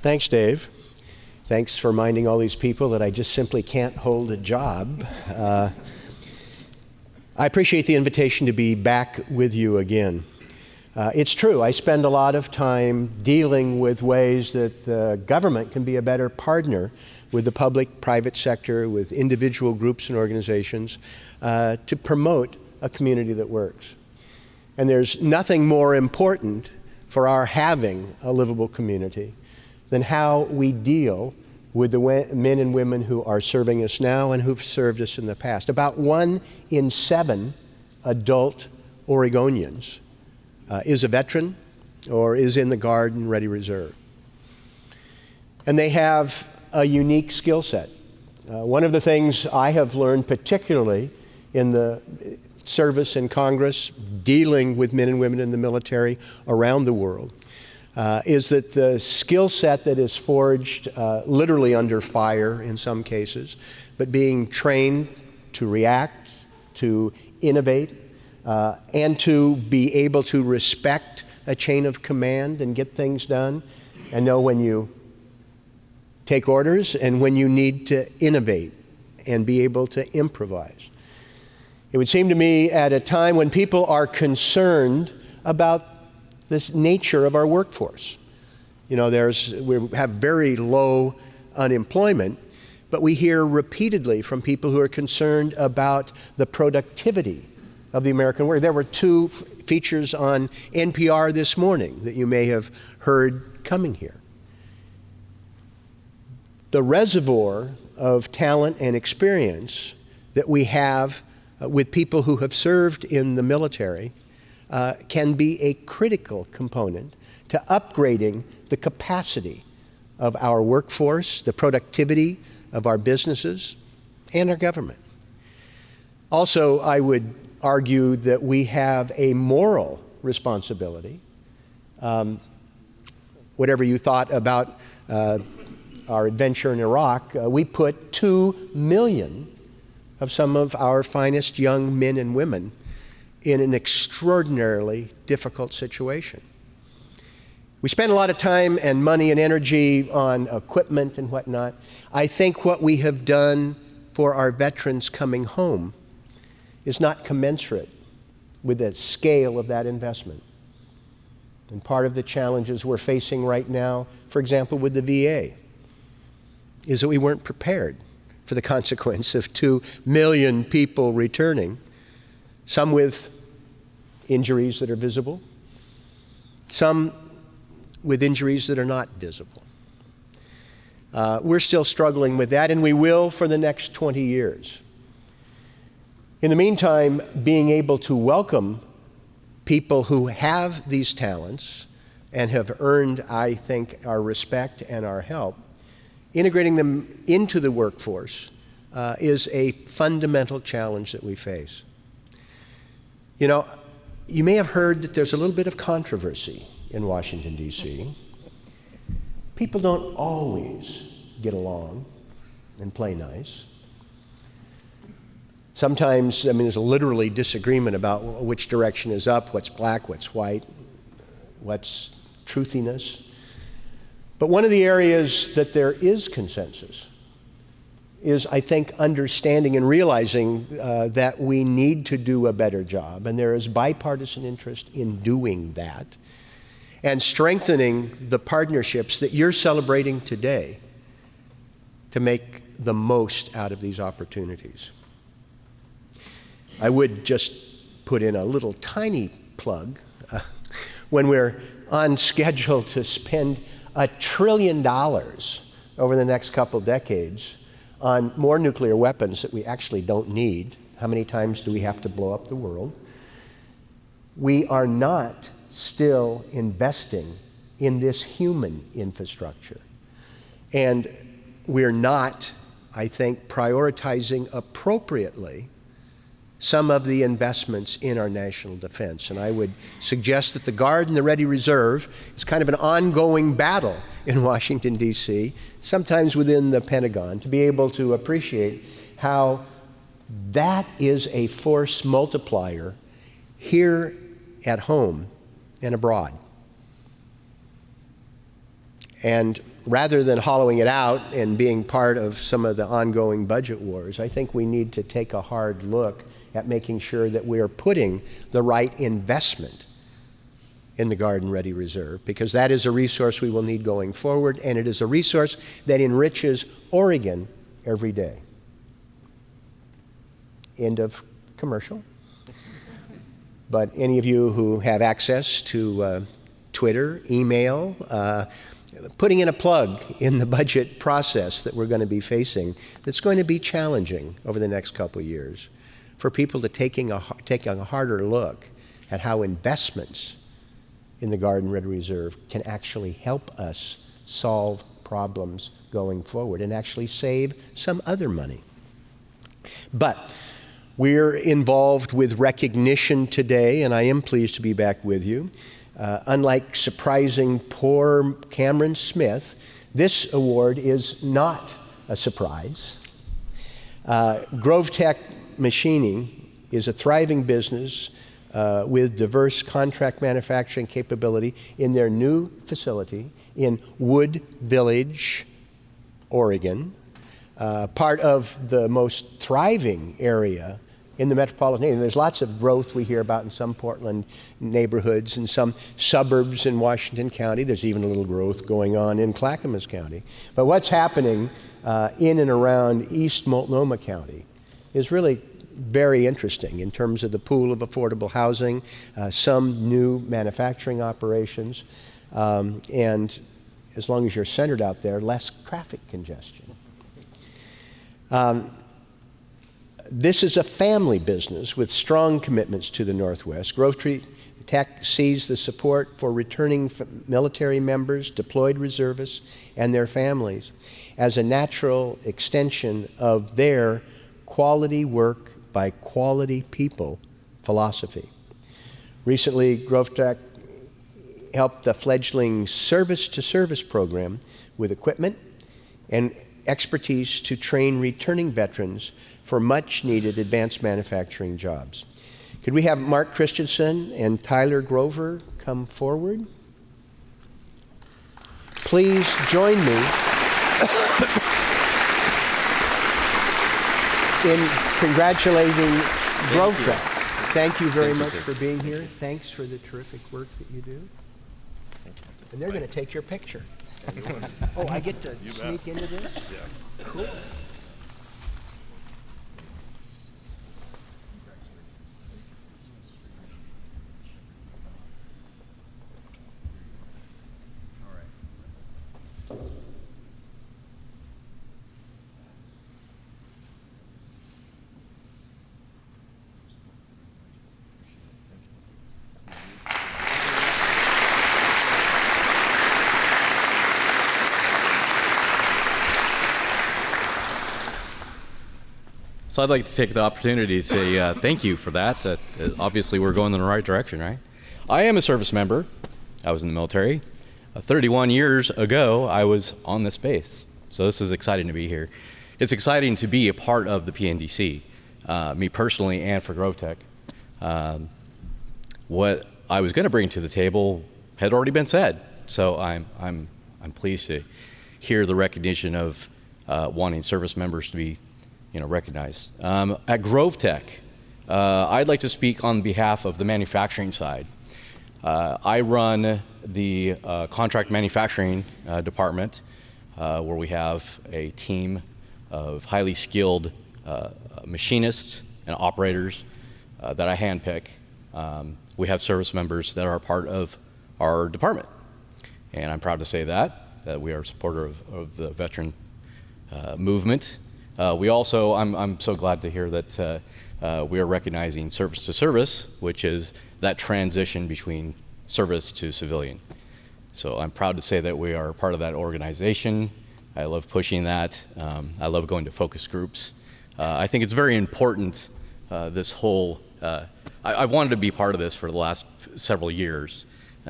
Thanks, Dave. Thanks for reminding all these people that I just simply can't hold a job. I appreciate the invitation to be back with you again. It's true, I spend a lot of time dealing with ways that the government can be a better partner with the public-private sector, with individual groups and organizations, to promote a community that works. And there's nothing more important for our having a livable community than how we deal with the men and women who are serving us now and who've served us in the past. About 1 in 7 adult Oregonians is a veteran or is in the Guard and Ready Reserve. And they have a unique skill set. One of the things I have learned, particularly in the service in Congress, dealing with men and women in the military around the world, is that the skill set that is forged literally under fire in some cases, but being trained to react, to innovate, and to be able to respect a chain of command and get things done, and know when you take orders and when you need to innovate and be able to improvise. It would seem to me at a time when people are concerned about this nature of our workforce. You know, we have very low unemployment, but we hear repeatedly from people who are concerned about the productivity of the American worker. There were two features on NPR this morning that you may have heard coming here. The reservoir of talent and experience that we have with people who have served in the military can be a critical component to upgrading the capacity of our workforce, the productivity of our businesses, and our government. Also, I would argue that we have a moral responsibility. Whatever you thought about our adventure in Iraq, we put 2 million of some of our finest young men and women in an extraordinarily difficult situation. We spend a lot of time and money and energy on equipment and whatnot. I think what we have done for our veterans coming home is not commensurate with the scale of that investment. And part of the challenges we're facing right now, for example, with the VA, is that we weren't prepared for the consequence of 2 million people returning, some with injuries that are visible, some with injuries that are not visible. We're still struggling with that, and we will for the next 20 years. In the meantime, being able to welcome people who have these talents and have earned, I think, our respect and our help, integrating them into the workforce is a fundamental challenge that we face. You know, you may have heard that there's a little bit of controversy in Washington, D.C. People don't always get along and play nice. Sometimes, there's literally disagreement about which direction is up, what's black, what's white, what's truthiness. But one of the areas that there is consensus is, I think, understanding and realizing that we need to do a better job, and there is bipartisan interest in doing that, and strengthening the partnerships that you're celebrating today to make the most out of these opportunities. I would just put in a little tiny plug. When we're on schedule to spend $1 trillion over the next couple decades on more nuclear weapons that we actually don't need. How many times do we have to blow up the world? We are not still investing in this human infrastructure. And we're not, I think, prioritizing appropriately some of the investments in our national defense. And I would suggest that the Guard and the Ready Reserve is kind of an ongoing battle in Washington, D.C., sometimes within the Pentagon, to be able to appreciate how that is a force multiplier here at home and abroad. And rather than hollowing it out and being part of some of the ongoing budget wars, I think we need to take a hard look at making sure that we are putting the right investment in the Guard and Ready Reserve, because that is a resource we will need going forward, and it is a resource that enriches Oregon every day. End of commercial. But any of you who have access to Twitter, email, putting in a plug in the budget process that we're going to be facing, that's going to be challenging over the next couple of years, for people to take a harder look at how investments in the Guard and Ready Reserve can actually help us solve problems going forward and actually save some other money. But we're involved with recognition today, and I am pleased to be back with you. Unlike surprising poor Cameron Smith, this award is not a surprise. Grove Tech Machining is a thriving business with diverse contract manufacturing capability in their new facility in Wood Village, Oregon, part of the most thriving area in the metropolitan area. There's lots of growth we hear about in some Portland neighborhoods and some suburbs in Washington County. There's even a little growth going on in Clackamas County. But what's happening in and around East Multnomah County is really very interesting in terms of the pool of affordable housing, some new manufacturing operations, and as long as you're centered out there, less traffic congestion. This is a family business with strong commitments to the Northwest. Grove Tree Tech sees the support for returning military members, deployed reservists, and their families as a natural extension of their quality work by quality people philosophy. Recently, Grove Tech helped the fledgling service-to-service program with equipment and expertise to train returning veterans for much-needed advanced manufacturing jobs. Could we have Mark Christensen and Tyler Grover come forward? Please join me in congratulating Grove Tech. Thank you very much for being here. Thanks for the terrific work that you do. And they're going to take your picture. Oh, I get to sneak into this?
Yes.
Cool.
So I'd like to take the opportunity to say thank you for that. Obviously, we're going in the right direction, right? I am a service member. I was in the military. 31 years ago, I was on this base. So this is exciting to be here. It's exciting to be a part of the PNDC, me personally and for Grove Tech. What I was going to bring to the table had already been said. So I'm pleased to hear the recognition of wanting service members to be recognized. At Grove Tech, I'd like to speak on behalf of the manufacturing side. I run the contract manufacturing department, where we have a team of highly skilled machinists and operators that I handpick. We have service members that are part of our department, and I'm proud to say that we are a supporter of the veteran movement. We also, I'm so glad to hear that we are recognizing service to service, which is that transition between service to civilian. So I'm proud to say that we are part of that organization. I love pushing that. I love going to focus groups. I think it's very important, this whole, I've wanted to be part of this for the last several years.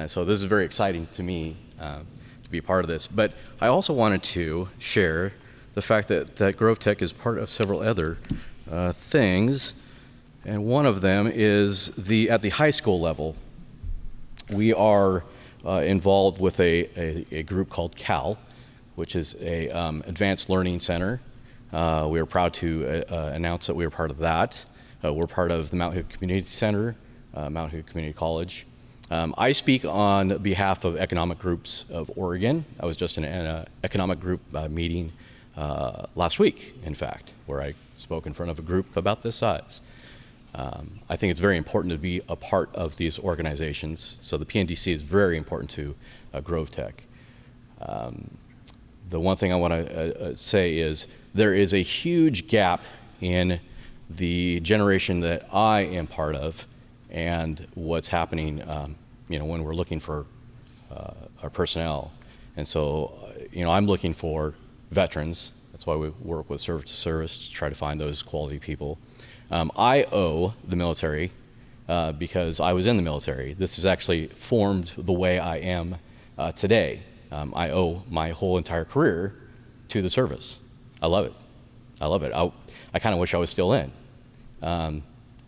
So this is very exciting to me to be a part of this. But I also wanted to share the fact that Grove Tech is part of several other things, and one of them is at the high school level, we are involved with a group called CAL, which is a advanced learning center. We are proud to announce that we are part of that. We're part of the Mount Hood Community Center, Mount Hood Community College. I speak on behalf of economic groups of Oregon. I was just in an economic group meeting last week, in fact, where I spoke in front of a group about this size. I think it's very important to be a part of these organizations, so the PNDC is very important to Grove Tech. The one thing I want to say is there is a huge gap in the generation that I am part of and what's happening when we're looking for our personnel. And so I'm looking for veterans. That's why we work with service to service to try to find those quality people. I owe the military because I was in the military. This has actually formed the way I am today. I owe my whole entire career to the service. I love it. I love it. I kind of wish I was still in. I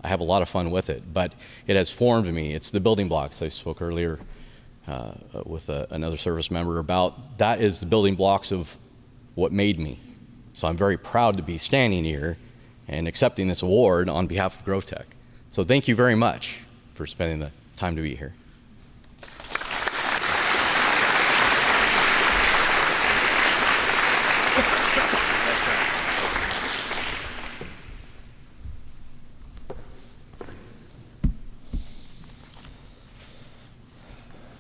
have a lot of fun with it, but it has formed me. It's the building blocks. I spoke earlier with another service member about. That is the building blocks of what made me. So I'm very proud to be standing here and accepting this award on behalf of Growth Tech. So thank you very much for spending the time to be here.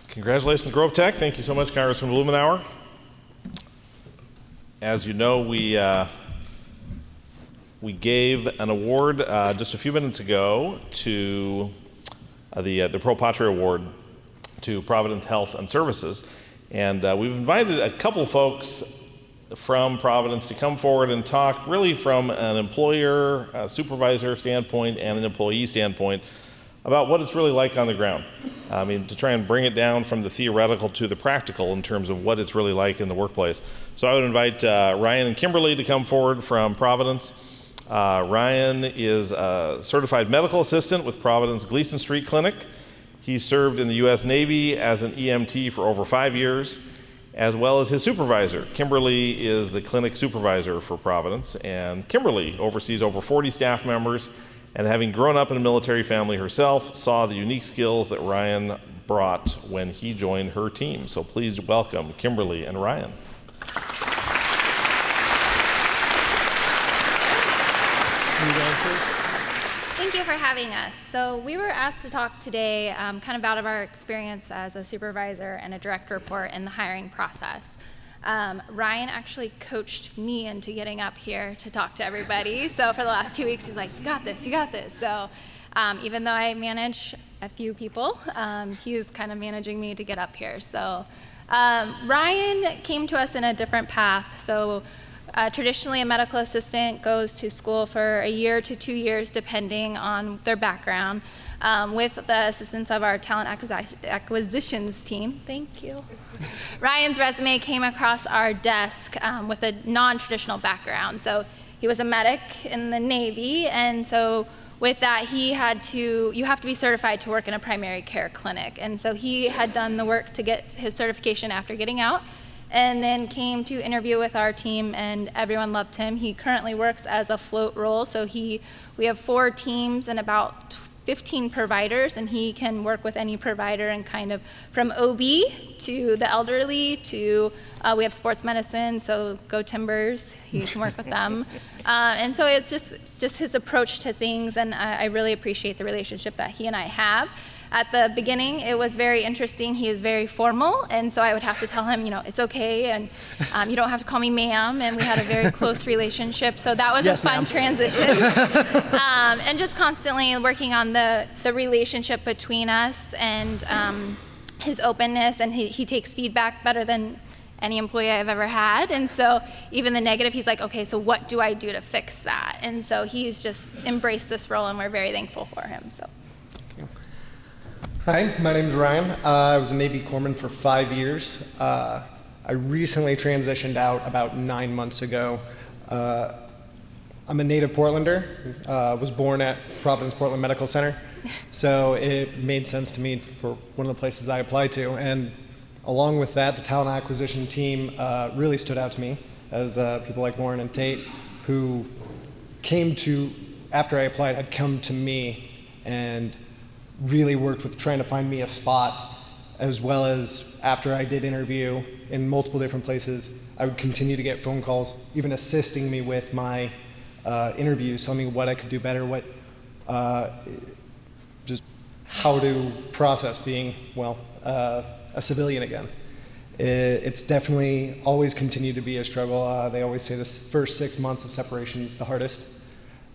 Congratulations, Grove Tech. Thank you so much, Congressman Blumenauer. As you know, we gave an award just a few minutes ago to the Pro Patria Award to Providence Health and Services. And we've invited a couple folks from Providence to come forward and talk really from an employer, supervisor standpoint and an employee standpoint about what it's really like on the ground. I mean, to try and bring it down from the theoretical to the practical in terms of what it's really like in the workplace. So I would invite Ryan and Kimberly to come forward from Providence. Ryan is a certified medical assistant with Providence Gleason Street Clinic. He served in the U.S. Navy as an EMT for over 5 years, as well as his supervisor. Kimberly is the clinic supervisor for Providence, and Kimberly oversees over 40 staff members, and having grown up in a military family herself, saw the unique skills that Ryan brought when he joined her team. So please welcome Kimberly and Ryan.
Thank you for having us. So we were asked to talk today kind of out of our experience as a supervisor and a direct report in the hiring process. Ryan actually coached me into getting up here to talk to everybody. So for the last 2 weeks, he's like, you got this, you got this. So even though I manage a few people, he is kind of managing me to get up here. So Ryan came to us in a different path. So traditionally, a medical assistant goes to school for a year to 2 years, depending on their background, with the assistance of our talent acquisitions team. Thank you. Ryan's resume came across our desk with a non-traditional background. So he was a medic in the Navy, and so with that, you have to be certified to work in a primary care clinic. And so he had done the work to get his certification after getting out, and then came to interview with our team, and everyone loved him. He currently works as a float role, so we have 4 teams and about 15 providers, and he can work with any provider and kind of from OB to the elderly to we have sports medicine, so go Timbers, he can work with them. And so it's just his approach to things, and I really appreciate the relationship that he and I have. At the beginning, it was very interesting. He is very formal, and so I would have to tell him, it's okay, and you don't have to call me ma'am, and we had a very close relationship, so that was a fun transition. And just constantly working on the relationship between us and his openness, and he takes feedback better than any employee I've ever had, and so even the negative, he's like, okay, so what do I do to fix that? And so he's just embraced this role, and we're very thankful for him. So.
Hi, my name's Ryan. I was a Navy corpsman for 5 years. I recently transitioned out about 9 months ago. I'm a native Portlander, was born at Providence Portland Medical Center, so it made sense to me for one of the places I applied to. And along with that, the talent acquisition team really stood out to me as people like Lauren and Tate, who after I applied, had come to me and really worked with trying to find me a spot, as well as after I did interview in multiple different places, I would continue to get phone calls, even assisting me with my interviews, telling me what I could do better, just how to process being, a civilian again. It's definitely always continued to be a struggle. They always say the first 6 months of separation is the hardest.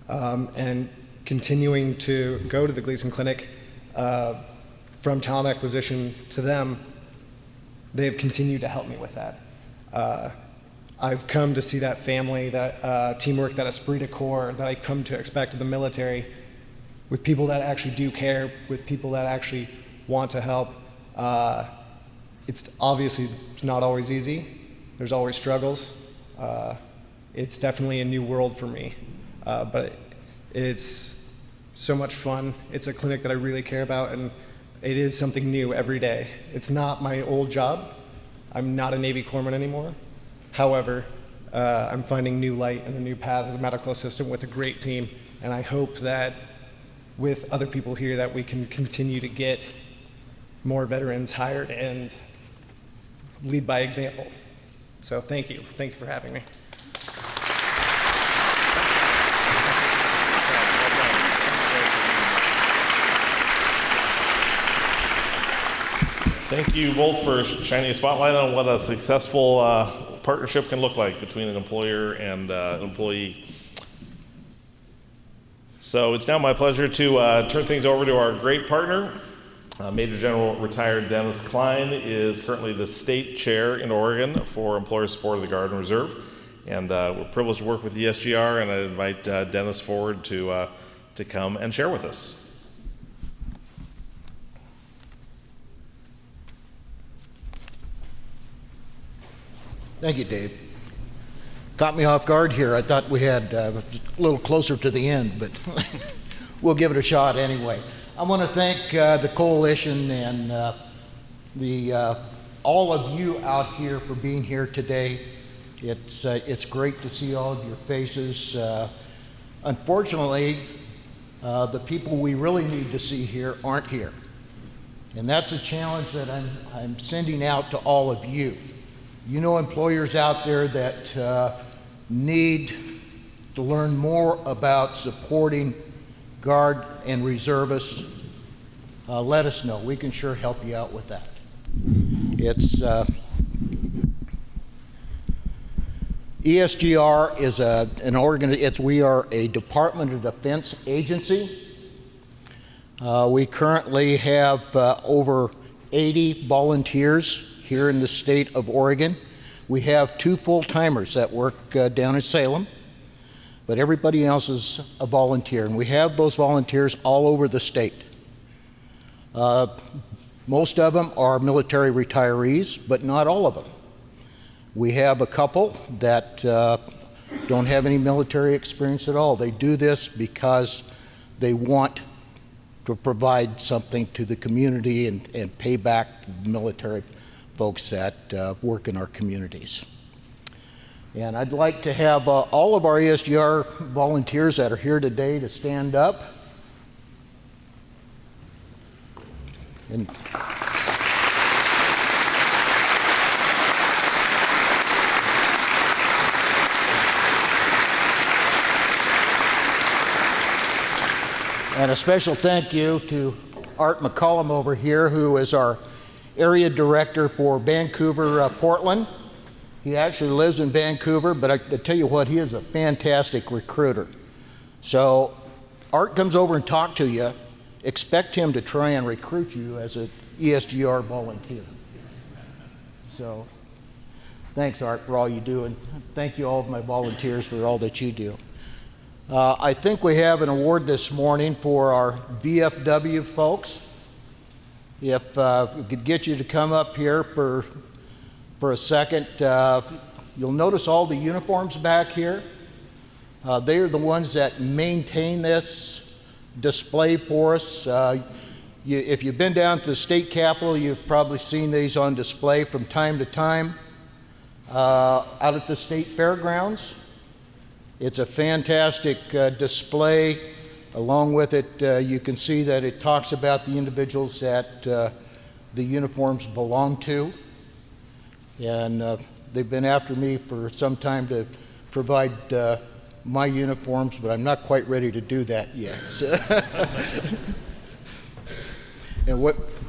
And continuing to go to the Gleason Clinic, from talent acquisition to them, they've continued to help me with that. I've come to see that family, that teamwork, that esprit de corps that I come to expect of the military, with people that actually do care, with people that actually want to help. It's obviously not always easy. There's always struggles. It's definitely a new world for me, but it's so much fun. It's a clinic that I really care about, and it is something new every day. It's not my old job. I'm not a Navy corpsman anymore. However, I'm finding new light and a new path as a medical assistant with a great team, and I hope that with other people here that we can continue to get more veterans hired and lead by example. So thank you. Thank you for having me.
Thank you both for shining a spotlight on what a successful partnership can look like between an employer and an employee. So it's now my pleasure to turn things over to our great partner. Major General retired Dennis Klein is currently the state chair in Oregon for Employer Support of the Guard and Reserve. And we're privileged to work with ESGR, and I invite Dennis forward to come and share with us.
Thank you, Dave. Caught me off guard here. I thought we had a little closer to the end, but we'll give it a shot anyway. I want to thank the coalition and all of you out here for being here today. It's great to see all of your faces. Unfortunately, the people we really need to see here aren't here, and that's a challenge that I'm sending out to all of you. You know, employers out there that need to learn more about supporting Guard and reservists, let us know. We can sure help you out with that. It's ESGR is an organization. We are a Department of Defense agency. We currently have over 80 volunteers here in the state of Oregon. We have 2 full-timers that work down in Salem, but everybody else is a volunteer, and we have those volunteers all over the state. Most of them are military retirees, but not all of them. We have a couple that don't have any military experience at all. They do this because they want to provide something to the community and pay back the military folks that work in our communities. And I'd like to have all of our ESGR volunteers that are here today to stand up. And a special thank you to Art McCollum over here, who is our area director for Vancouver, Portland. He actually lives in Vancouver, but I tell you what, he is a fantastic recruiter. So Art comes over and talks to you, expect him to try and recruit you as an ESGR volunteer. So thanks, Art, for all you do, and thank you all of my volunteers for all that you do. I think we have an award this morning for our VFW folks. If we could get you to come up here for a second, you'll notice all the uniforms back here. They are the ones that maintain this display for us. If you've been down to the state capitol, you've probably seen these on display from time to time. Out at the state fairgrounds, it's a fantastic display. Along with it, you can see that it talks about the individuals that the uniforms belong to. And they've been after me for some time to provide my uniforms, but I'm not quite ready to do that yet. So and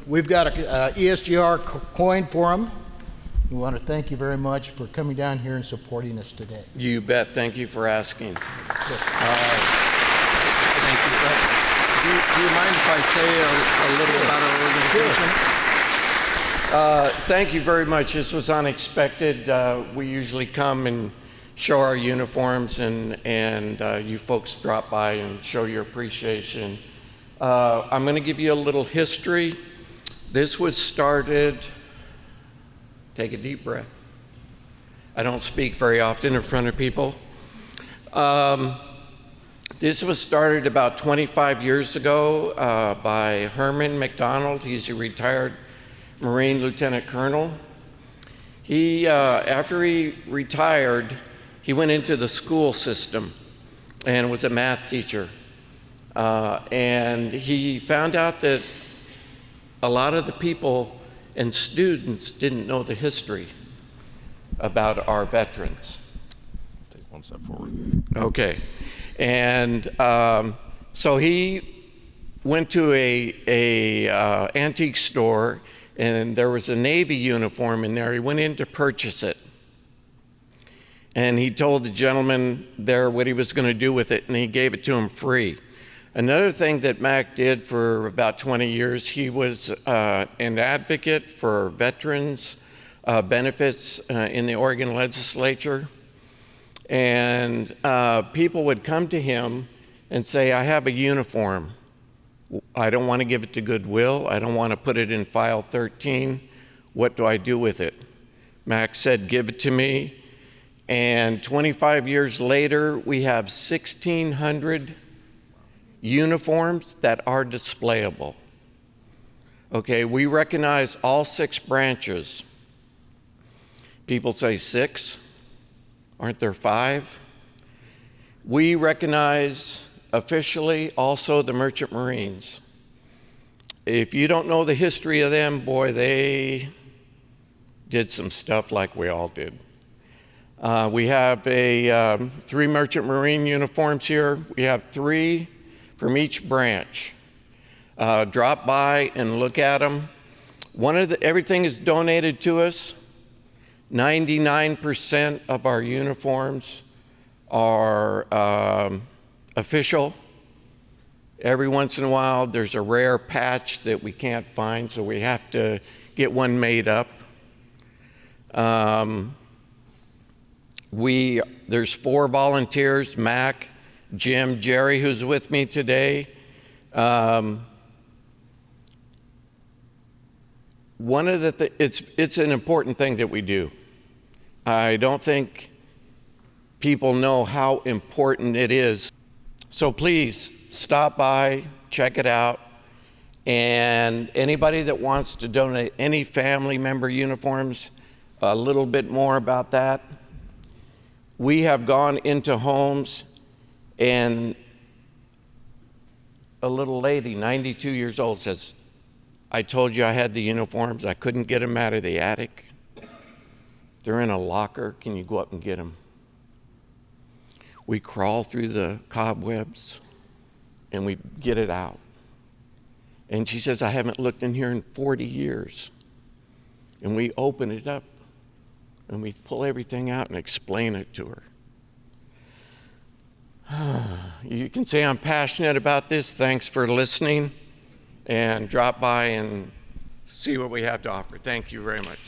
we've got an ESGR coin for them. We want to thank you very much for coming down here and supporting us today.
You bet. Thank you for asking. Do you mind if I say a little about our organization? Thank you very much. This was unexpected. We usually come and show our uniforms, and you folks drop by and show your appreciation. I'm going to give you a little history. This was started, take a deep breath. I don't speak very often in front of people. This was started about 25 years ago by Herman McDonald. He's a retired Marine Lieutenant Colonel. He, after he retired, He went into the school system and was a math teacher. And he found out that a lot of the people and students didn't know the history about our veterans.
Take one step forward.
Okay. And so he went to a antique store, and there was a Navy uniform in there. He went in to purchase it. And he told the gentleman there what he was going to do with it, and he gave it to him free. Another thing that Mac did for about 20 years, he was an advocate for veterans benefits in the Oregon legislature. And people would come to him and say, I have a uniform. I don't want to give it to Goodwill. I don't want to put it in file 13. What do I do with it? Max said, give it to me. And 25 years later, we have 1,600 uniforms that are displayable. Okay, we recognize all 6 branches. People say 6. Aren't there 5? We recognize officially also the Merchant Marines. If you don't know the history of them, boy, they did some stuff like we all did. We have 3 Merchant Marine uniforms here. We have 3 from each branch. Drop by and look at them. Everything is donated to us. 99% of our uniforms are official. Every once in a while, there's a rare patch that we can't find, so we have to get one made up. There's 4 volunteers, Mac, Jim, Jerry, who's with me today. It's an important thing that we do. I don't think people know how important it is. So please stop by, check it out, and anybody that wants to donate any family member uniforms, a little bit more about that. We have gone into homes, and a little lady, 92 years old, says, I told you I had the uniforms. I couldn't get them out of the attic. They're in a locker. Can you go up and get them? We crawl through the cobwebs, and we get it out. And she says, I haven't looked in here in 40 years. And we open it up, and we pull everything out and explain it to her. You can say I'm passionate about this. Thanks for listening. And drop by and see what we have to offer. Thank you very much.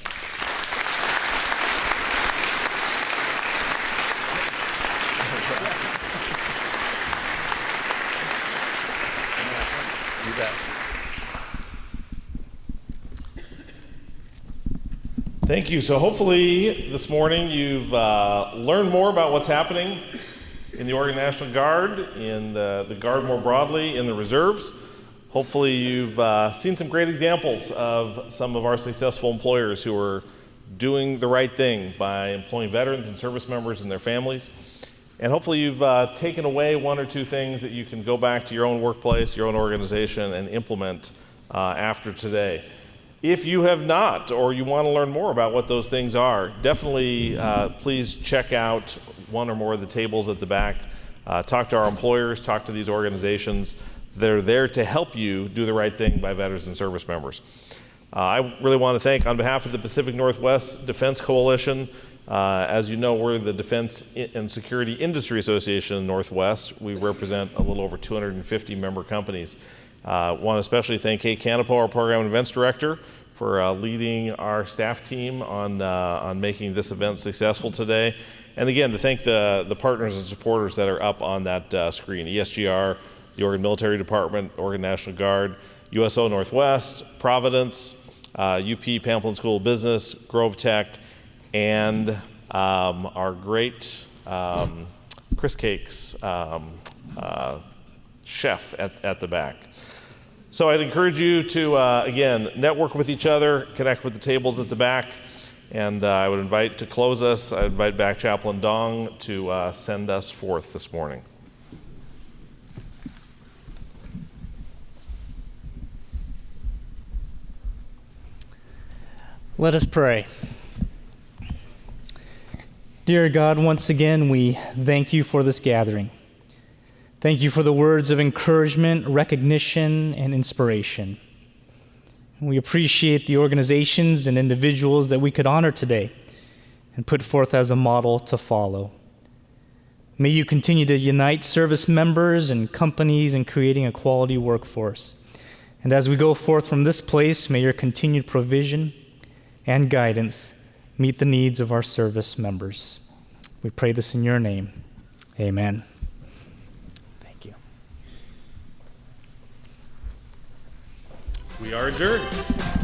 You bet.
Thank you. So hopefully this morning you've learned more about what's happening in the Oregon National Guard, in the Guard more broadly, in the reserves. Hopefully you've seen some great examples of some of our successful employers who are doing the right thing by employing veterans and service members and their families. And hopefully you've taken away 1 or 2 things that you can go back to your own workplace, your own organization, and implement after today. If you have not, or you want to learn more about what those things are, definitely please check out 1 or more of the tables at the back. Talk to our employers, talk to these organizations. They're there to help you do the right thing by veterans and service members. I really want to thank, on behalf of the Pacific Northwest Defense Coalition, as you know, we're the Defense and Security Industry Association in Northwest. We represent a little over 250 member companies. I want to especially thank Kate Canapo, our Program and Events Director, for leading our staff team on making this event successful today. And again, to thank the partners and supporters that are up on that screen, ESGR, the Oregon Military Department, Oregon National Guard, USO Northwest, Providence, UP Pamplin School of Business, Grove Tech, and our great Chris Cakes chef at the back. So I'd encourage you to, again, network with each other, connect with the tables at the back, And I would invite to close us, I invite back Chaplain Dong to send us forth this morning.
Let us pray. Dear God, once again, we thank you for this gathering. Thank you for the words of encouragement, recognition, and inspiration. We appreciate the organizations and individuals that we could honor today and put forth as a model to follow. May you continue to unite service members and companies in creating a quality workforce. And as we go forth from this place, may your continued provision and guidance meet the needs of our service members. We pray this in your name. Amen. Thank you.
We are adjourned.